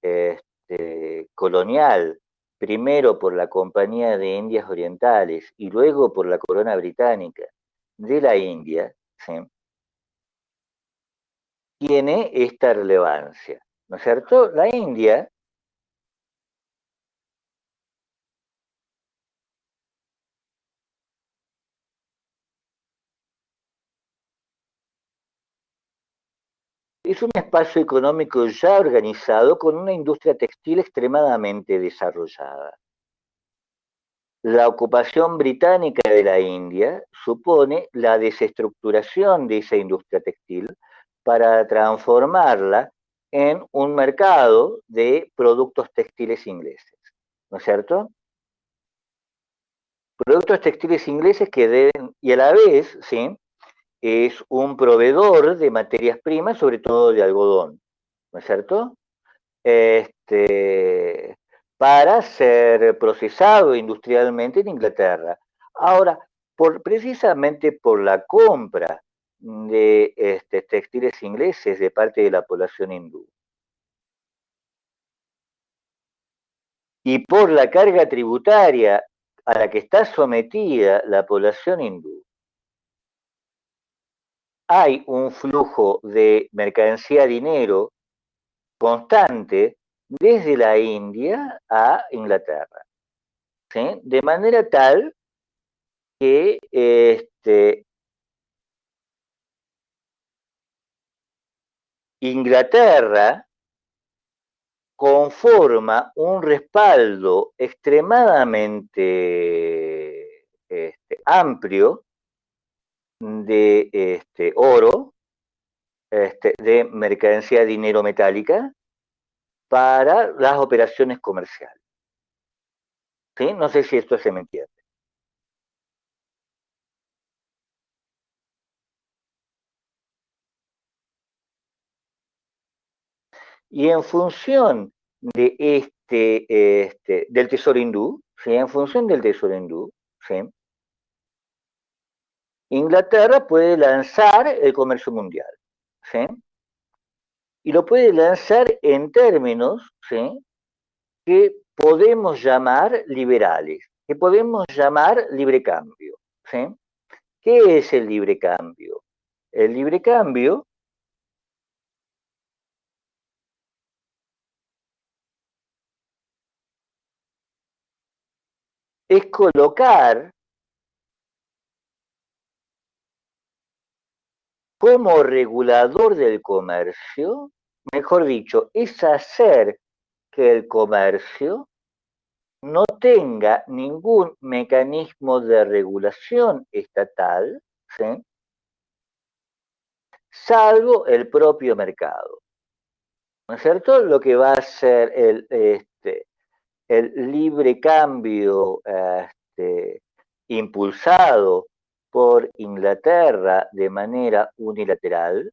colonial primero por la Compañía de Indias Orientales y luego por la Corona Británica de la India, ¿sí? Tiene esta relevancia, ¿no es cierto? La India es un espacio económico ya organizado con una industria textil extremadamente desarrollada. La ocupación británica de la India supone la desestructuración de esa industria textil para transformarla en un mercado de productos textiles ingleses, ¿no es cierto? Productos textiles ingleses que deben, y a la vez, ¿sí? Es un proveedor de materias primas, sobre todo de algodón, ¿no es cierto? Este, para ser procesado industrialmente en Inglaterra. Ahora, precisamente por la compra de textiles ingleses de parte de la población hindú y por la carga tributaria a la que está sometida la población hindú, hay un flujo de mercancía, dinero constante desde la India a Inglaterra, ¿sí? De manera tal que Inglaterra conforma un respaldo extremadamente amplio de oro, de mercancía, dinero, metálica, para las operaciones comerciales. ¿Sí? No sé si esto se me entiende. Y en función de del tesoro hindú, ¿sí? En función del tesoro hindú, ¿sí? Inglaterra puede lanzar el comercio mundial, ¿sí? Y lo puede lanzar en términos, ¿sí? Que podemos llamar liberales, que podemos llamar libre cambio, ¿sí? ¿Qué es el libre cambio? El libre cambio es colocar como regulador del comercio, mejor dicho, es hacer que el comercio no tenga ningún mecanismo de regulación estatal, ¿sí? Salvo el propio mercado. ¿No es cierto? Lo que va a ser el libre cambio impulsado por Inglaterra de manera unilateral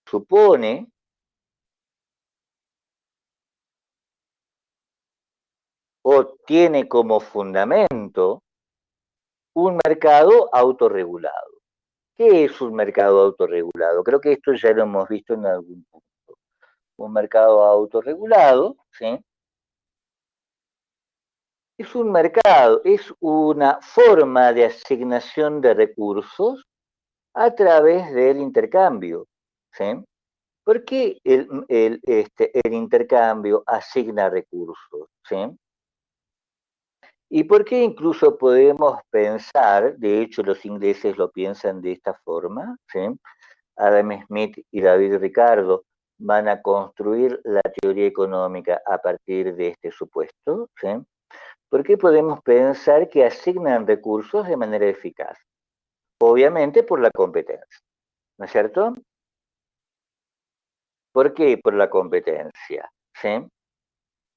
supone o tiene como fundamento un mercado autorregulado. ¿Qué es un mercado autorregulado? Creo que esto ya lo hemos visto en algún punto. Un mercado autorregulado, ¿sí? Es un mercado, es una forma de asignación de recursos a través del intercambio, ¿sí? ¿Por qué el intercambio asigna recursos? ¿Sí? ¿Y por qué incluso podemos pensar, de hecho los ingleses lo piensan de esta forma, ¿sí? Adam Smith y David Ricardo van a construir la teoría económica a partir de este supuesto, ¿sí? ¿Por qué podemos pensar que asignan recursos de manera eficaz? Obviamente por la competencia, ¿no es cierto? ¿Por qué por la competencia? ¿Sí?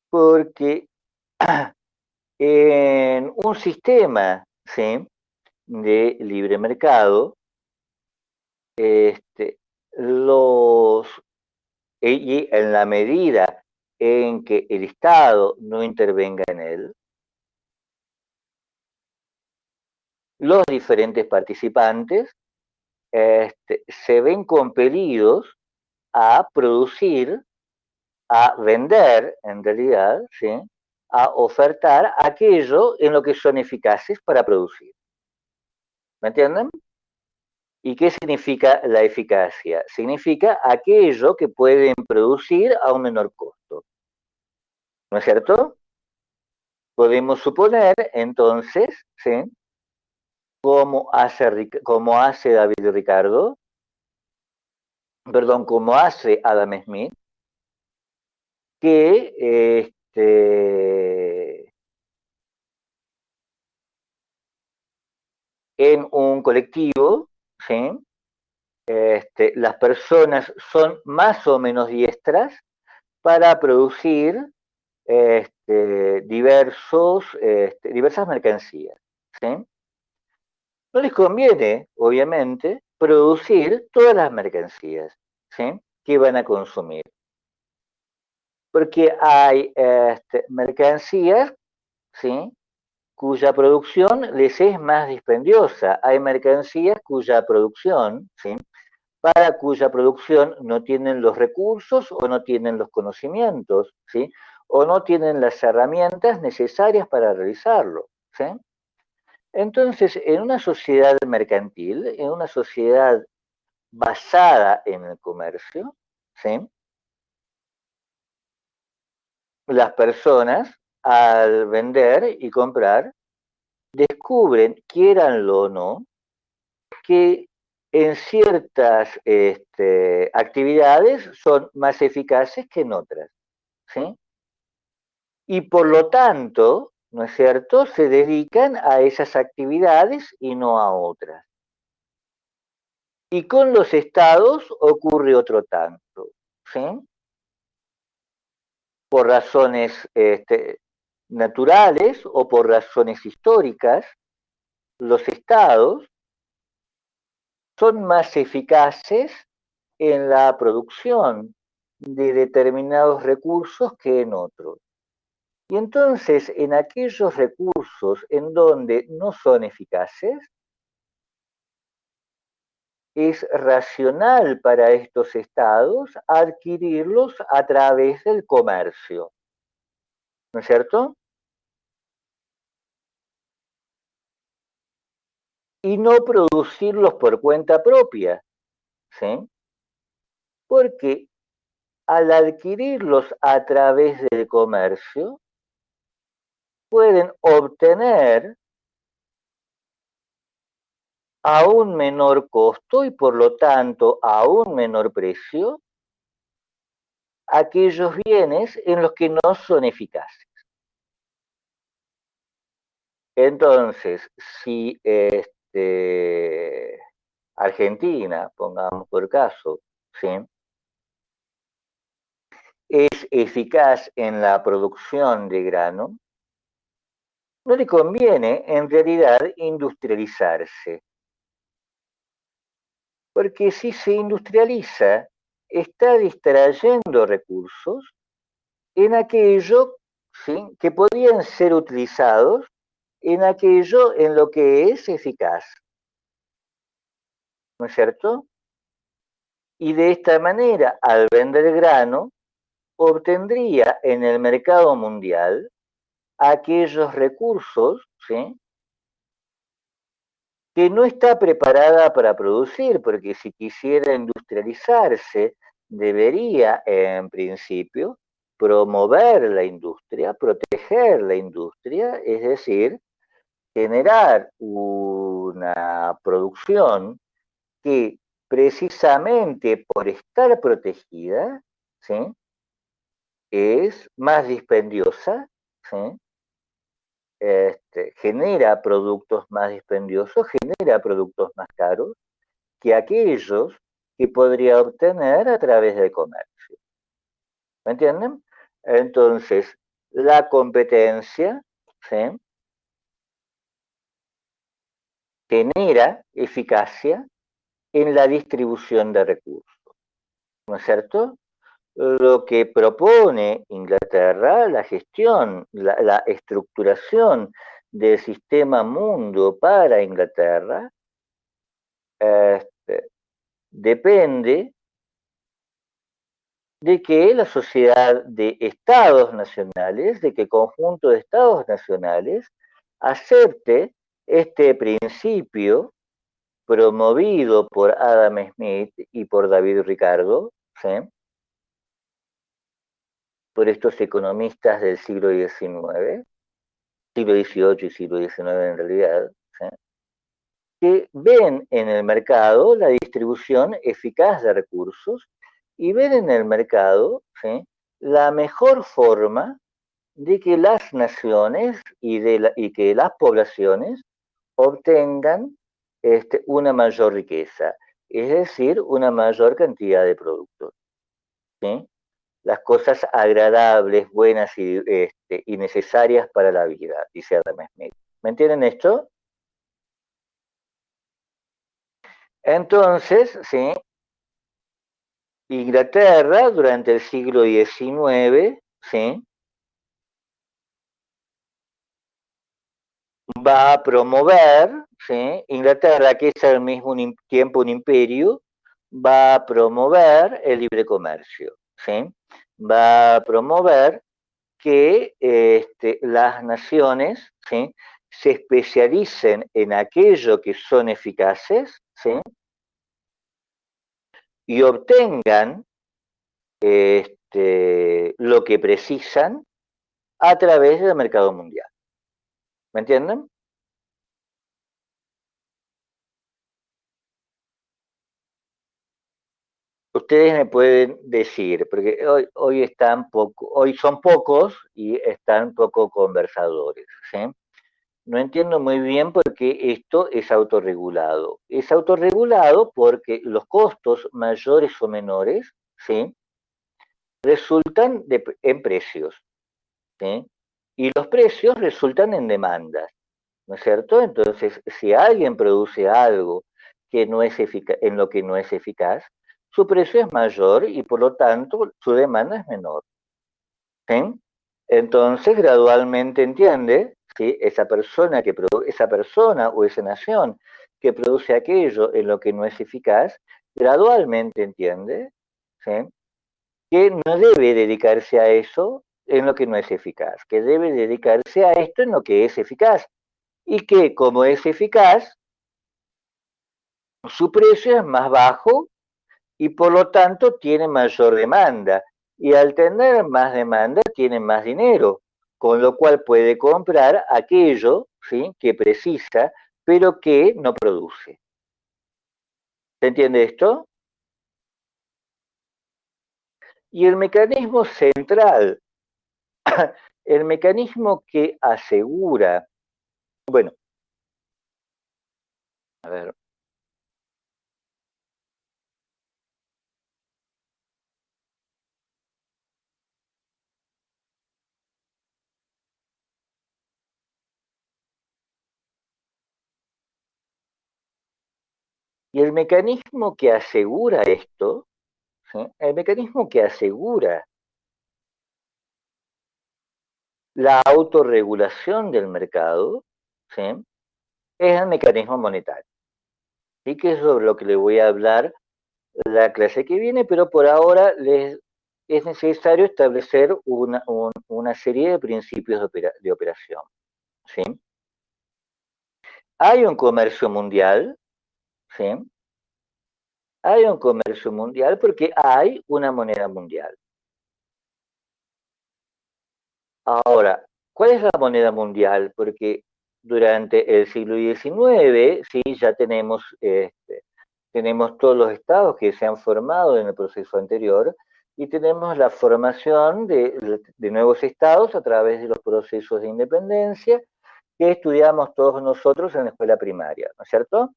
Porque en un sistema, ¿sí? De libre mercado, este, los, y en la medida en que el Estado no intervenga en él, los diferentes participantes se ven compelidos a producir a vender, en realidad, ¿sí? A ofertar aquello en lo que son eficaces para producir. ¿Me entienden? ¿Y qué significa la eficacia? Significa aquello que pueden producir a un menor costo. ¿No es cierto? Podemos suponer, entonces, ¿sí? Como hace David Ricardo, perdón, como hace Adam Smith, que en un colectivo, ¿sí? Las personas son más o menos diestras para producir diversas mercancías. ¿Sí? No les conviene, obviamente, producir todas las mercancías, ¿sí? Que van a consumir. Porque hay mercancías, ¿sí? Cuya producción les es más dispendiosa. Hay mercancías cuya producción, ¿sí? Para cuya producción no tienen los recursos o no tienen los conocimientos, ¿sí? O no tienen las herramientas necesarias para realizarlo, ¿sí? Entonces, en una sociedad mercantil, en una sociedad basada en el comercio, ¿sí? Las personas, al vender y comprar, descubren, quieranlo o no, que en ciertas actividades son más eficaces que en otras, ¿sí? Y por lo tanto, ¿no es cierto?, se dedican a esas actividades y no a otras. Y con los estados ocurre otro tanto, ¿sí? Por razones naturales o por razones históricas, los estados son más eficaces en la producción de determinados recursos que en otros. Y entonces, en aquellos recursos en donde no son eficaces, es racional para estos estados adquirirlos a través del comercio, ¿no es cierto? Y no producirlos por cuenta propia, ¿sí? Porque al adquirirlos a través del comercio, pueden obtener a un menor costo y por lo tanto a un menor precio aquellos bienes en los que no son eficaces. Entonces, si Argentina, pongamos por caso, ¿sí? Es eficaz en la producción de grano, no le conviene en realidad industrializarse, porque si se industrializa, está distrayendo recursos en aquello, ¿sí?, que podrían ser utilizados en aquello en lo que es eficaz, ¿no es cierto? Y de esta manera, al vender grano, obtendría en el mercado mundial aquellos recursos, ¿sí?, que no está preparada para producir, porque si quisiera industrializarse, debería, en principio, promover la industria, proteger la industria, es decir, generar una producción que precisamente por estar protegida, ¿sí?, es más dispendiosa, ¿sí?, genera productos más dispendiosos, genera productos más caros que aquellos que podría obtener a través del comercio. ¿Me entienden? Entonces, la competencia, ¿sí?, genera eficacia en la distribución de recursos, ¿no es cierto? Lo que propone Inglaterra, la gestión, la estructuración del sistema mundo para Inglaterra, este, depende de que la sociedad de estados nacionales, de que el conjunto de estados nacionales acepte este principio promovido por Adam Smith y por David Ricardo, ¿sí? Por estos economistas del siglo XIX, siglo XVIII y siglo XIX en realidad, ¿sí? Que ven en el mercado la distribución eficaz de recursos y ven en el mercado, ¿sí?, la mejor forma de que las naciones y que las poblaciones obtengan una mayor riqueza, es decir, una mayor cantidad de productos, ¿sí? Las cosas agradables, buenas y necesarias para la vida, dice Adam Smith. ¿Me entienden esto? Entonces, ¿sí?, Inglaterra durante el siglo XIX, ¿sí?, va a promover, ¿sí?, Inglaterra, que es al mismo tiempo un imperio, va a promover el libre comercio, ¿sí? Va a promover que las naciones, ¿sí?, se especialicen en aquello que son eficaces, ¿sí?, y obtengan lo que precisan a través del mercado mundial. ¿Me entienden? Ustedes me pueden decir, porque hoy son pocos y están poco conversadores, ¿sí? No entiendo muy bien por qué esto es autorregulado. Es autorregulado porque los costos mayores o menores, ¿sí?, resultan en precios, ¿sí? Y los precios resultan en demandas, ¿no es cierto? Entonces, si alguien produce algo que no es en lo que no es eficaz, su precio es mayor y por lo tanto su demanda es menor, ¿sí? Entonces, gradualmente entiende, ¿sí?, esa persona o esa nación que produce aquello en lo que no es eficaz, gradualmente entiende, ¿sí?, que no debe dedicarse a eso en lo que no es eficaz, que debe dedicarse a esto en lo que es eficaz y que como es eficaz, su precio es más bajo y por lo tanto tiene mayor demanda. Y al tener más demanda, tiene más dinero, con lo cual puede comprar aquello, ¿sí?, que precisa, pero que no produce. ¿Se entiende esto? Y el mecanismo central, el mecanismo que asegura, bueno, a ver, y el mecanismo que asegura esto, ¿sí?, el mecanismo que asegura la autorregulación del mercado, ¿sí?, es el mecanismo monetario. Sí, que es sobre lo que le voy a hablar la clase que viene, pero por ahora es necesario establecer una serie de principios de operación, ¿sí? Hay un comercio mundial, ¿sí? Hay un comercio mundial porque hay una moneda mundial. Ahora, ¿cuál es la moneda mundial? Porque durante el siglo XIX, sí, ya tenemos todos los estados que se han formado en el proceso anterior y tenemos la formación de nuevos estados a través de los procesos de independencia que estudiamos todos nosotros en la escuela primaria, ¿no es cierto?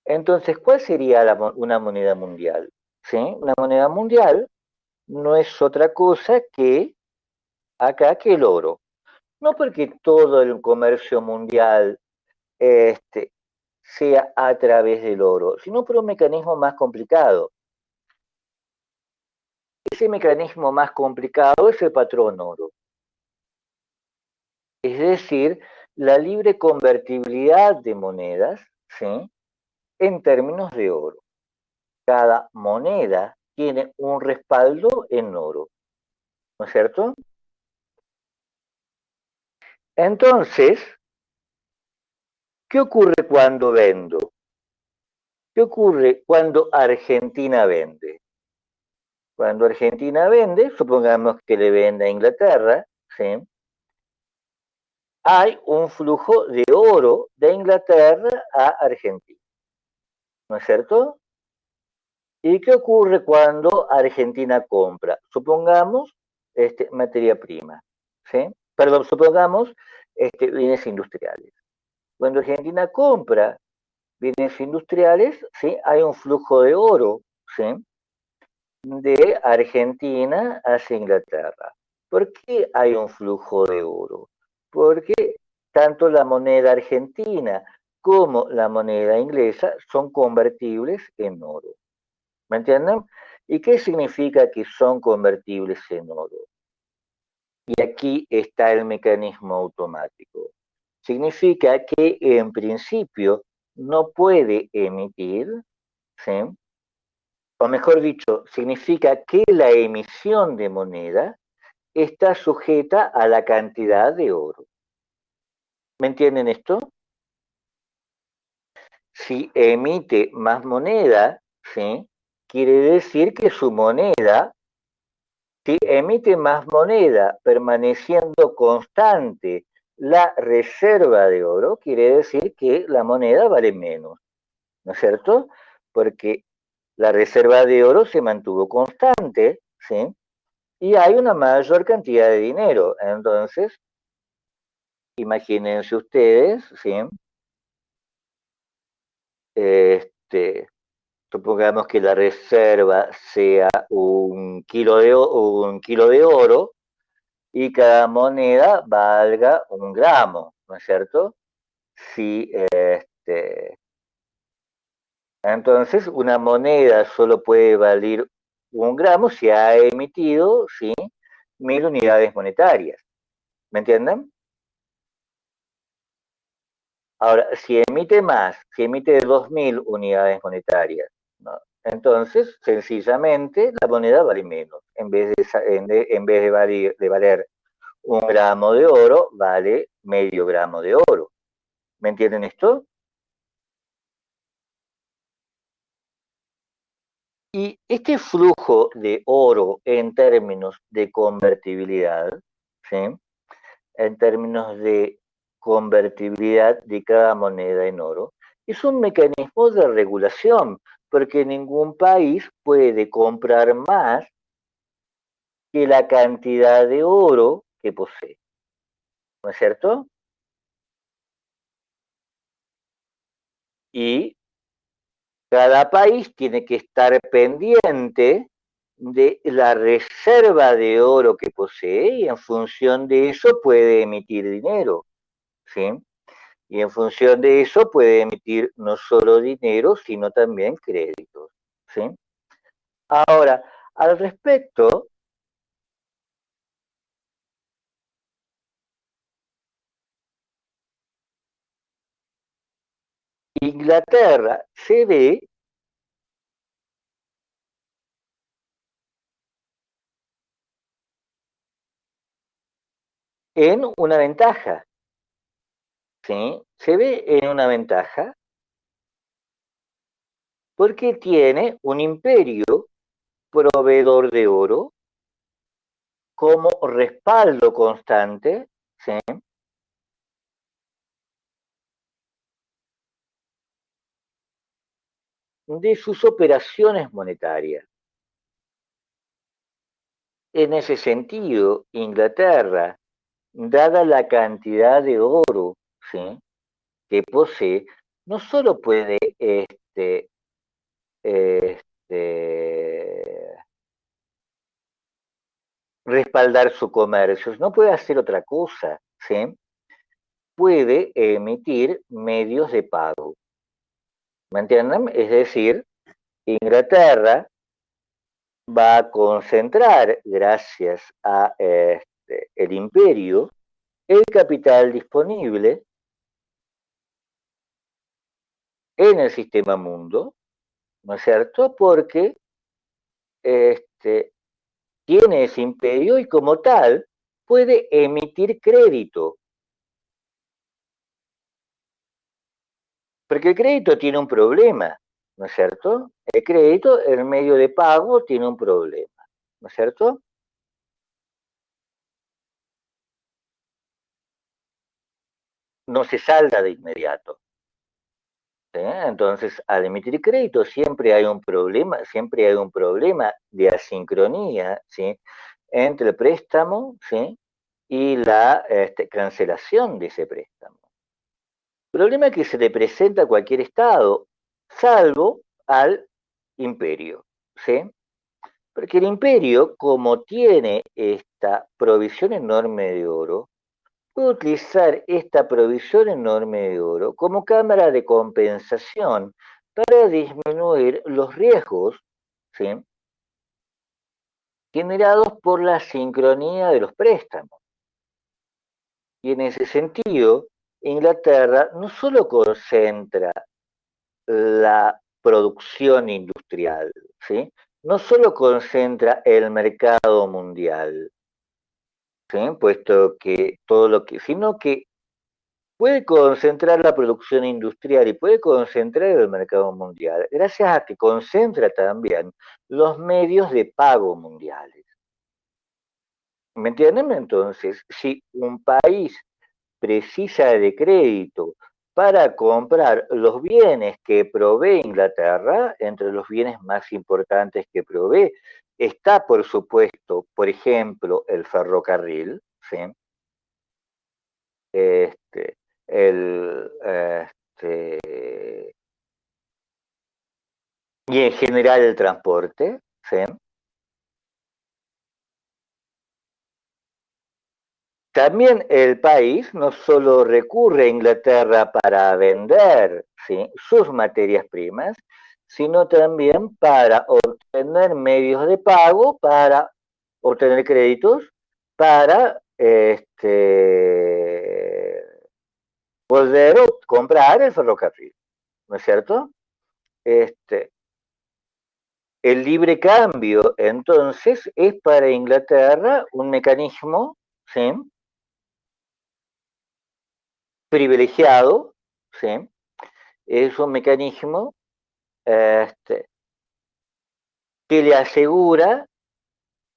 Entonces, ¿cuál sería una moneda mundial? ¿Sí? Una moneda mundial no es otra cosa que acá que el oro. No porque todo el comercio mundial este, sea a través del oro, sino por un mecanismo más complicado. Ese mecanismo más complicado es el patrón oro, es decir, la libre convertibilidad de monedas, ¿sí?, en términos de oro. Cada moneda tiene un respaldo en oro, ¿no es cierto? Entonces, ¿qué ocurre cuando vendo? ¿Qué ocurre cuando Argentina vende? Cuando Argentina vende, supongamos que le vende a Inglaterra, ¿sí? Hay un flujo de oro de Inglaterra a Argentina, ¿no es cierto? ¿Y qué ocurre cuando Argentina compra? Supongamos materia prima, ¿sí? Perdón, supongamos bienes industriales. Cuando Argentina compra bienes industriales, ¿sí? Hay un flujo de oro, ¿sí? De Argentina hacia Inglaterra. ¿Por qué hay un flujo de oro? Porque tanto la moneda argentina como la moneda inglesa son convertibles en oro. ¿Me entienden? ¿Y qué significa que son convertibles en oro? Y aquí está el mecanismo automático. Significa que en principio no puede emitir, ¿sí? O mejor dicho, significa que la emisión de moneda está sujeta a la cantidad de oro. ¿Me entienden esto? Si emite más moneda, ¿sí? Quiere decir que su moneda, si emite más moneda permaneciendo constante la reserva de oro, quiere decir que la moneda vale menos, ¿no es cierto? Porque la reserva de oro se mantuvo constante, ¿sí? Y hay una mayor cantidad de dinero. Entonces, imagínense ustedes, ¿sí? Este, supongamos que la reserva sea un kilo de oro y cada moneda valga 1 gramo, ¿no es cierto? Si, entonces, una moneda solo puede valer 1 gramo si ha emitido, ¿sí? 1.000 unidades monetarias. ¿Me entienden? Ahora, si emite más, si emite 2.000 unidades monetarias, ¿no? Entonces, sencillamente, la moneda vale menos. En vez de valer 1 gramo de oro, vale medio gramo de oro. ¿Me entienden esto? Y este flujo de oro en términos de convertibilidad, ¿sí? En términos de convertibilidad de cada moneda en oro, es un mecanismo de regulación, porque ningún país puede comprar más que la cantidad de oro que posee, ¿no es cierto? Y cada país tiene que estar pendiente de la reserva de oro que posee y en función de eso puede emitir dinero, ¿sí? Y en función de eso puede emitir no solo dinero, sino también créditos, ¿sí? Ahora, al respecto, Inglaterra se ve en una ventaja, ¿sí? Se ve en una ventaja porque tiene un imperio proveedor de oro como respaldo constante, ¿sí? De sus operaciones monetarias. En ese sentido, Inglaterra, dada la cantidad de oro, ¿sí? Que posee, no solo puede este, respaldar su comercio, no puede hacer otra cosa, ¿sí? Puede emitir medios de pago. ¿Me entienden? Es decir, Inglaterra va a concentrar, gracias a el imperio, el capital disponible en el sistema mundo, ¿no es cierto? Porque tiene ese imperio y como tal puede emitir crédito. Porque el crédito tiene un problema, ¿no es cierto? El crédito, el medio de pago, tiene un problema, ¿no es cierto? No se salda de inmediato. ¿Sí? Entonces, al emitir crédito siempre hay un problema de asincronía, ¿sí? Entre el préstamo, ¿sí? Y la cancelación de ese préstamo. Problema que se le presenta a cualquier Estado, salvo al imperio, ¿sí? Porque el imperio, como tiene esta provisión enorme de oro, puede utilizar esta provisión enorme de oro como cámara de compensación para disminuir los riesgos, ¿sí?, generados por la sincronía de los préstamos. Y en ese sentido, Inglaterra no solo concentra la producción industrial, ¿sí? No solo concentra el mercado mundial, ¿sí? Puesto que todo lo que, sino que puede concentrar la producción industrial y puede concentrar el mercado mundial, gracias a que concentra también los medios de pago mundiales. ¿Me entienden? Entonces, si un país precisa de crédito para comprar los bienes que provee Inglaterra, entre los bienes más importantes que provee, está, por supuesto, por ejemplo, el ferrocarril, ¿sí? Este, el, y en general el transporte, ¿sí? También el país no solo recurre a Inglaterra para vender, ¿sí?, sus materias primas, sino también para obtener medios de pago, para obtener créditos, para poder comprar el ferrocarril, ¿no es cierto? Este, el libre cambio, entonces, es para Inglaterra un mecanismo, ¿sí?, privilegiado, ¿sí? Es un mecanismo este, que le asegura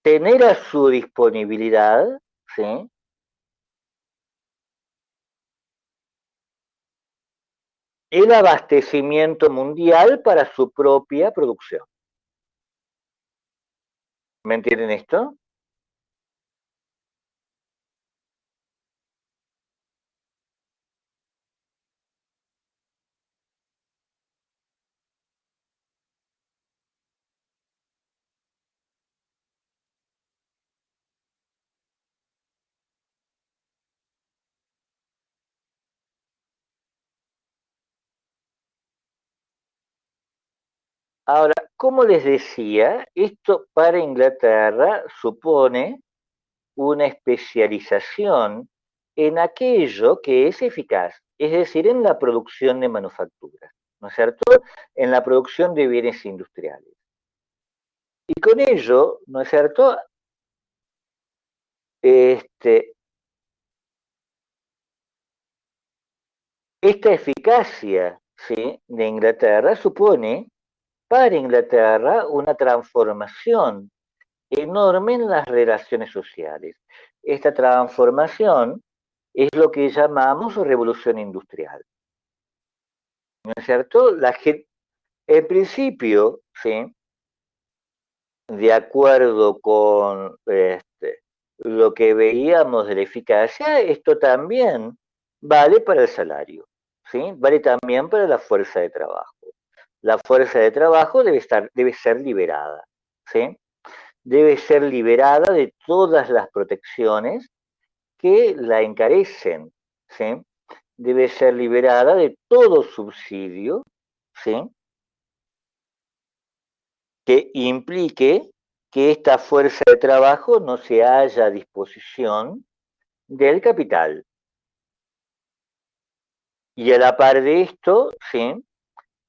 tener a su disponibilidad, ¿sí?, el abastecimiento mundial para su propia producción. ¿Me entienden esto? Ahora, como les decía, esto para Inglaterra supone una especialización en aquello que es eficaz, es decir, en la producción de manufacturas, ¿no es cierto? En la producción de bienes industriales. Y con ello, ¿no es cierto? Este, esta eficacia, ¿sí?, de Inglaterra supone para Inglaterra una transformación enorme en las relaciones sociales. Esta transformación es lo que llamamos revolución industrial, ¿no es cierto? En principio, ¿sí?, de acuerdo con lo que veíamos de la eficacia, esto también vale para el salario, ¿sí? Vale también para la fuerza de trabajo. La fuerza de trabajo debe ser liberada, ¿sí? Debe ser liberada de todas las protecciones que la encarecen, ¿sí? Debe ser liberada de todo subsidio, ¿sí?, que implique que esta fuerza de trabajo no se halla a disposición del capital. Y a la par de esto, ¿sí?,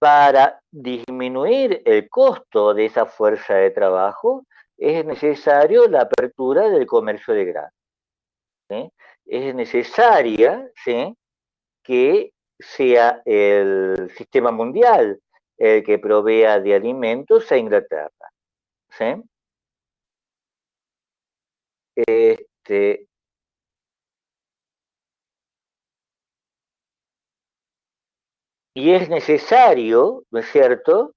para disminuir el costo de esa fuerza de trabajo, es necesario la apertura del comercio de granos. ¿Sí? Es necesaria, ¿sí?, que sea el sistema mundial el que provea de alimentos a Inglaterra. ¿Sí? Este, y es necesario, ¿no es cierto?,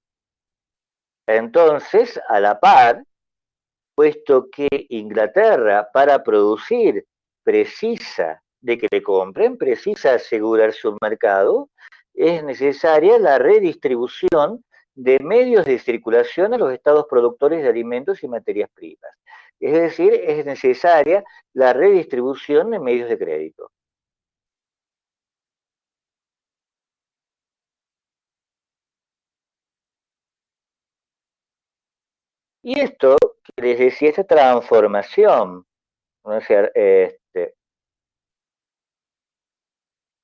entonces, a la par, puesto que Inglaterra para producir precisa de que le compren, precisa asegurarse un mercado, es necesaria la redistribución de medios de circulación a los estados productores de alimentos y materias primas. Es decir, es necesaria la redistribución de medios de crédito. Y esto, que les decía, esta transformación, ¿no es cierto?,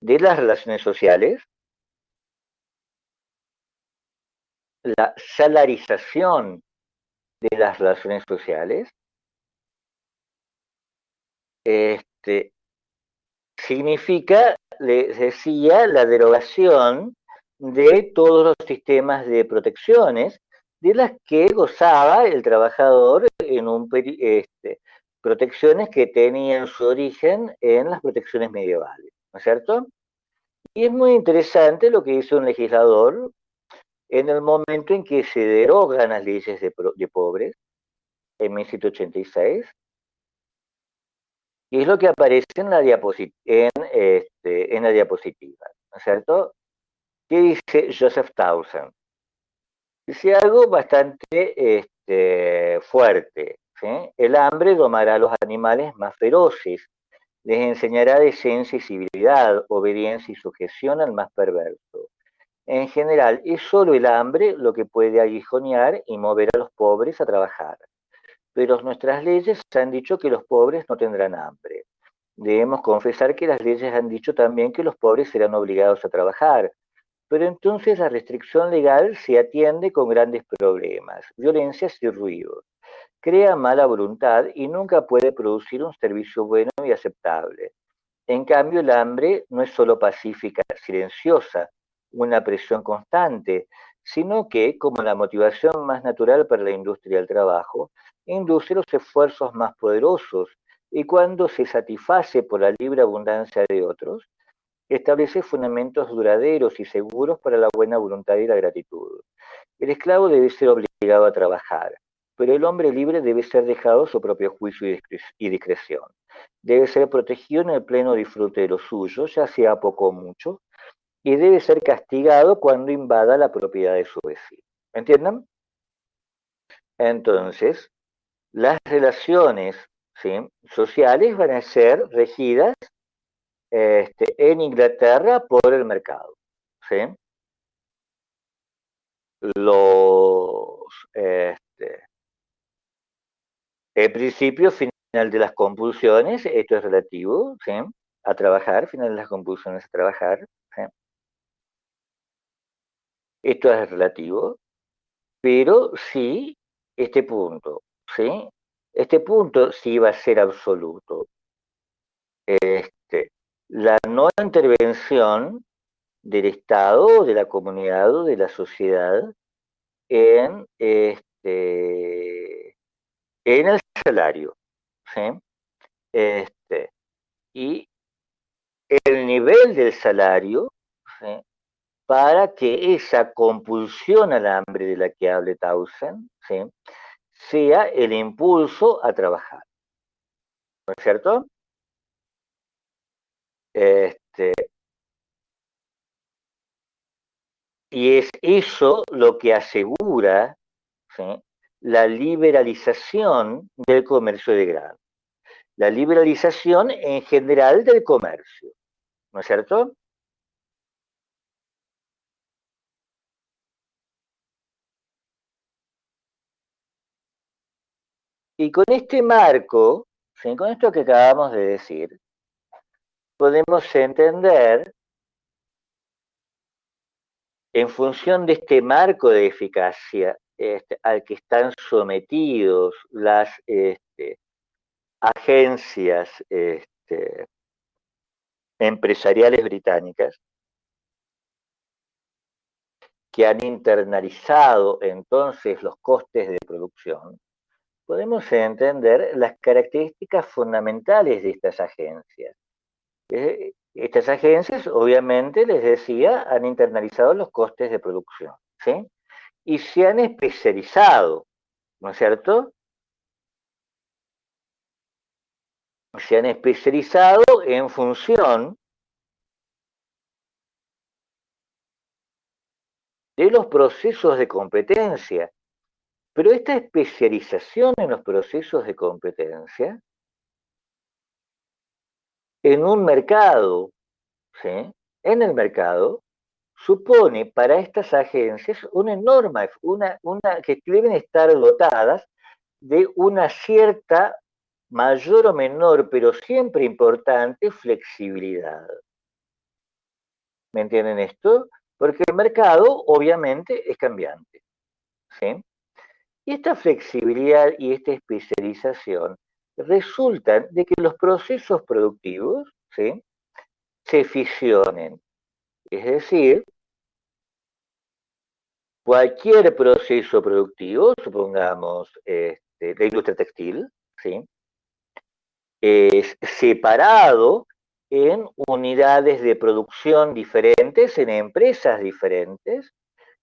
de las relaciones sociales, la salarización de las relaciones sociales, este, significa, les decía, la derogación de todos los sistemas de protecciones de las que gozaba el trabajador en protecciones que tenían su origen en las protecciones medievales, ¿no es cierto? Y es muy interesante lo que hizo un legislador en el momento en que se derogan las leyes de pobres, en 1786, y es lo que aparece en la en la diapositiva, ¿no es cierto? ¿Qué dice Joseph Townsend? Dice algo bastante fuerte, ¿sí? El hambre domará a los animales más feroces, les enseñará decencia y civilidad, obediencia y sujeción al más perverso. En general, es solo el hambre lo que puede aguijonear y mover a los pobres a trabajar. Pero nuestras leyes han dicho que los pobres no tendrán hambre. Debemos confesar que las leyes han dicho también que los pobres serán obligados a trabajar, pero entonces la restricción legal se atiende con grandes problemas, violencias y ruidos. Crea mala voluntad y nunca puede producir un servicio bueno y aceptable. En cambio, el hambre no es solo pacífica, silenciosa, una presión constante, sino que, como la motivación más natural para la industria del trabajo, induce los esfuerzos más poderosos y cuando se satisface por la libre abundancia de otros, establece fundamentos duraderos y seguros para la buena voluntad y la gratitud. El esclavo debe ser obligado a trabajar, pero el hombre libre debe ser dejado a su propio juicio y discreción. Debe ser protegido en el pleno disfrute de lo suyo, ya sea poco o mucho, y debe ser castigado cuando invada la propiedad de su vecino. ¿Entienden? Entonces, las relaciones, ¿sí?, sociales van a ser regidas en Inglaterra por el mercado. ¿Sí? Los, el principio final de las compulsiones, esto es relativo, ¿sí?, a trabajar, final de las compulsiones a trabajar, ¿sí?, esto es relativo, pero sí este punto, ¿sí? Este punto sí va a ser absoluto. La no intervención del Estado, de la comunidad o de la sociedad en, en el salario, ¿sí? Y el nivel del salario, ¿sí?, para que esa compulsión al hambre de la que hable Tausen, ¿sí?, sea el impulso a trabajar, ¿no es cierto? Este, y es eso lo que asegura, ¿sí?, la liberalización del comercio de grano, la liberalización en general del comercio, ¿no es cierto? Y con este marco, ¿sí?, con esto que acabamos de decir, podemos entender en función de este marco de eficacia al que están sometidos las agencias empresariales británicas, que han internalizado entonces los costes de producción, podemos entender las características fundamentales de estas agencias. Estas agencias, obviamente, les decía, han internalizado los costes de producción, ¿sí? Y se han especializado, ¿no es cierto? Se han especializado en función de los procesos de competencia. Pero esta especialización en los procesos de competencia, en un mercado, ¿sí? En el mercado, supone para estas agencias una enorme, que deben estar dotadas de una cierta mayor o menor, pero siempre importante, flexibilidad. ¿Me entienden esto? Porque el mercado obviamente es cambiante, ¿sí? Y esta flexibilidad y esta especialización resultan de que los procesos productivos, ¿sí?, se fisionen. Es decir, cualquier proceso productivo, supongamos la industria textil, ¿sí?, es separado en unidades de producción diferentes, en empresas diferentes,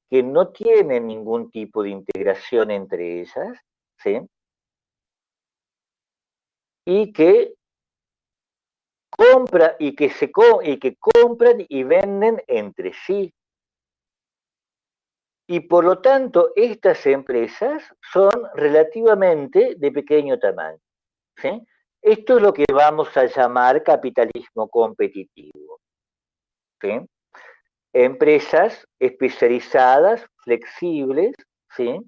que no tienen ningún tipo de integración entre ellas, ¿sí?, y que compran y venden entre sí. Y por lo tanto, estas empresas son relativamente de pequeño tamaño, ¿sí? Esto es lo que vamos a llamar capitalismo competitivo, ¿sí? Empresas especializadas, flexibles, ¿sí?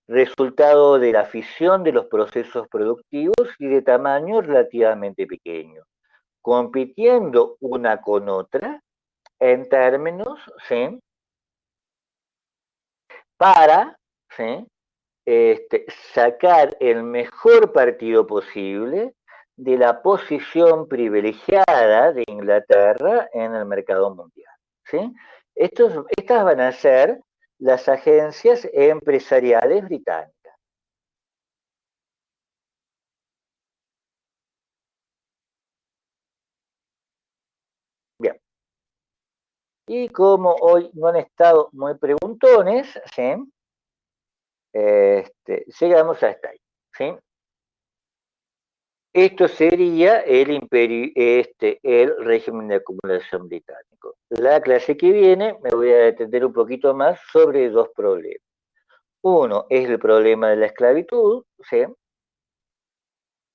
Resultado de la fisión de los procesos productivos y de tamaño relativamente pequeño, compitiendo una con otra en términos, ¿sí?, para, ¿sí?, sacar el mejor partido posible de la posición privilegiada de Inglaterra en el mercado mundial, ¿sí? Estas van a ser las agencias empresariales británicas. Bien. Y como hoy no han estado muy preguntones, ¿sí?, llegamos hasta ahí, ¿sí? Esto sería el imperio, el régimen de acumulación británico. La clase que viene me voy a detener un poquito más sobre dos problemas. Uno es el problema de la esclavitud, ¿sí?,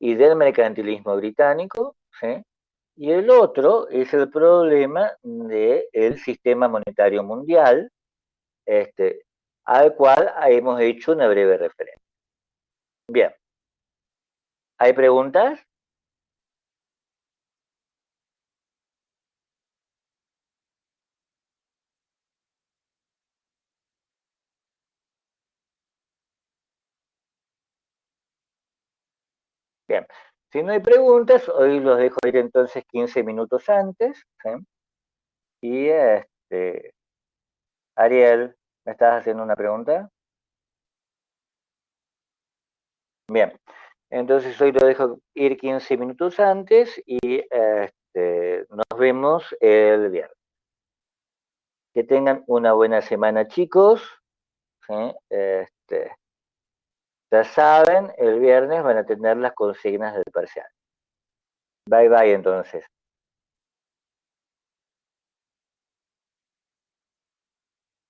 y del mercantilismo británico, ¿sí?, y el otro es el problema del sistema monetario mundial, al cual hemos hecho una breve referencia. Bien, ¿hay preguntas? Bien, si no hay preguntas, hoy los dejo ir entonces 15 minutos antes, ¿sí? Y Ariel, ¿me estás haciendo una pregunta? Bien, entonces hoy lo dejo ir 15 minutos antes y nos vemos el viernes. Que tengan una buena semana, chicos, ¿sí? Ya saben, el viernes van a tener las consignas del parcial. Bye bye entonces.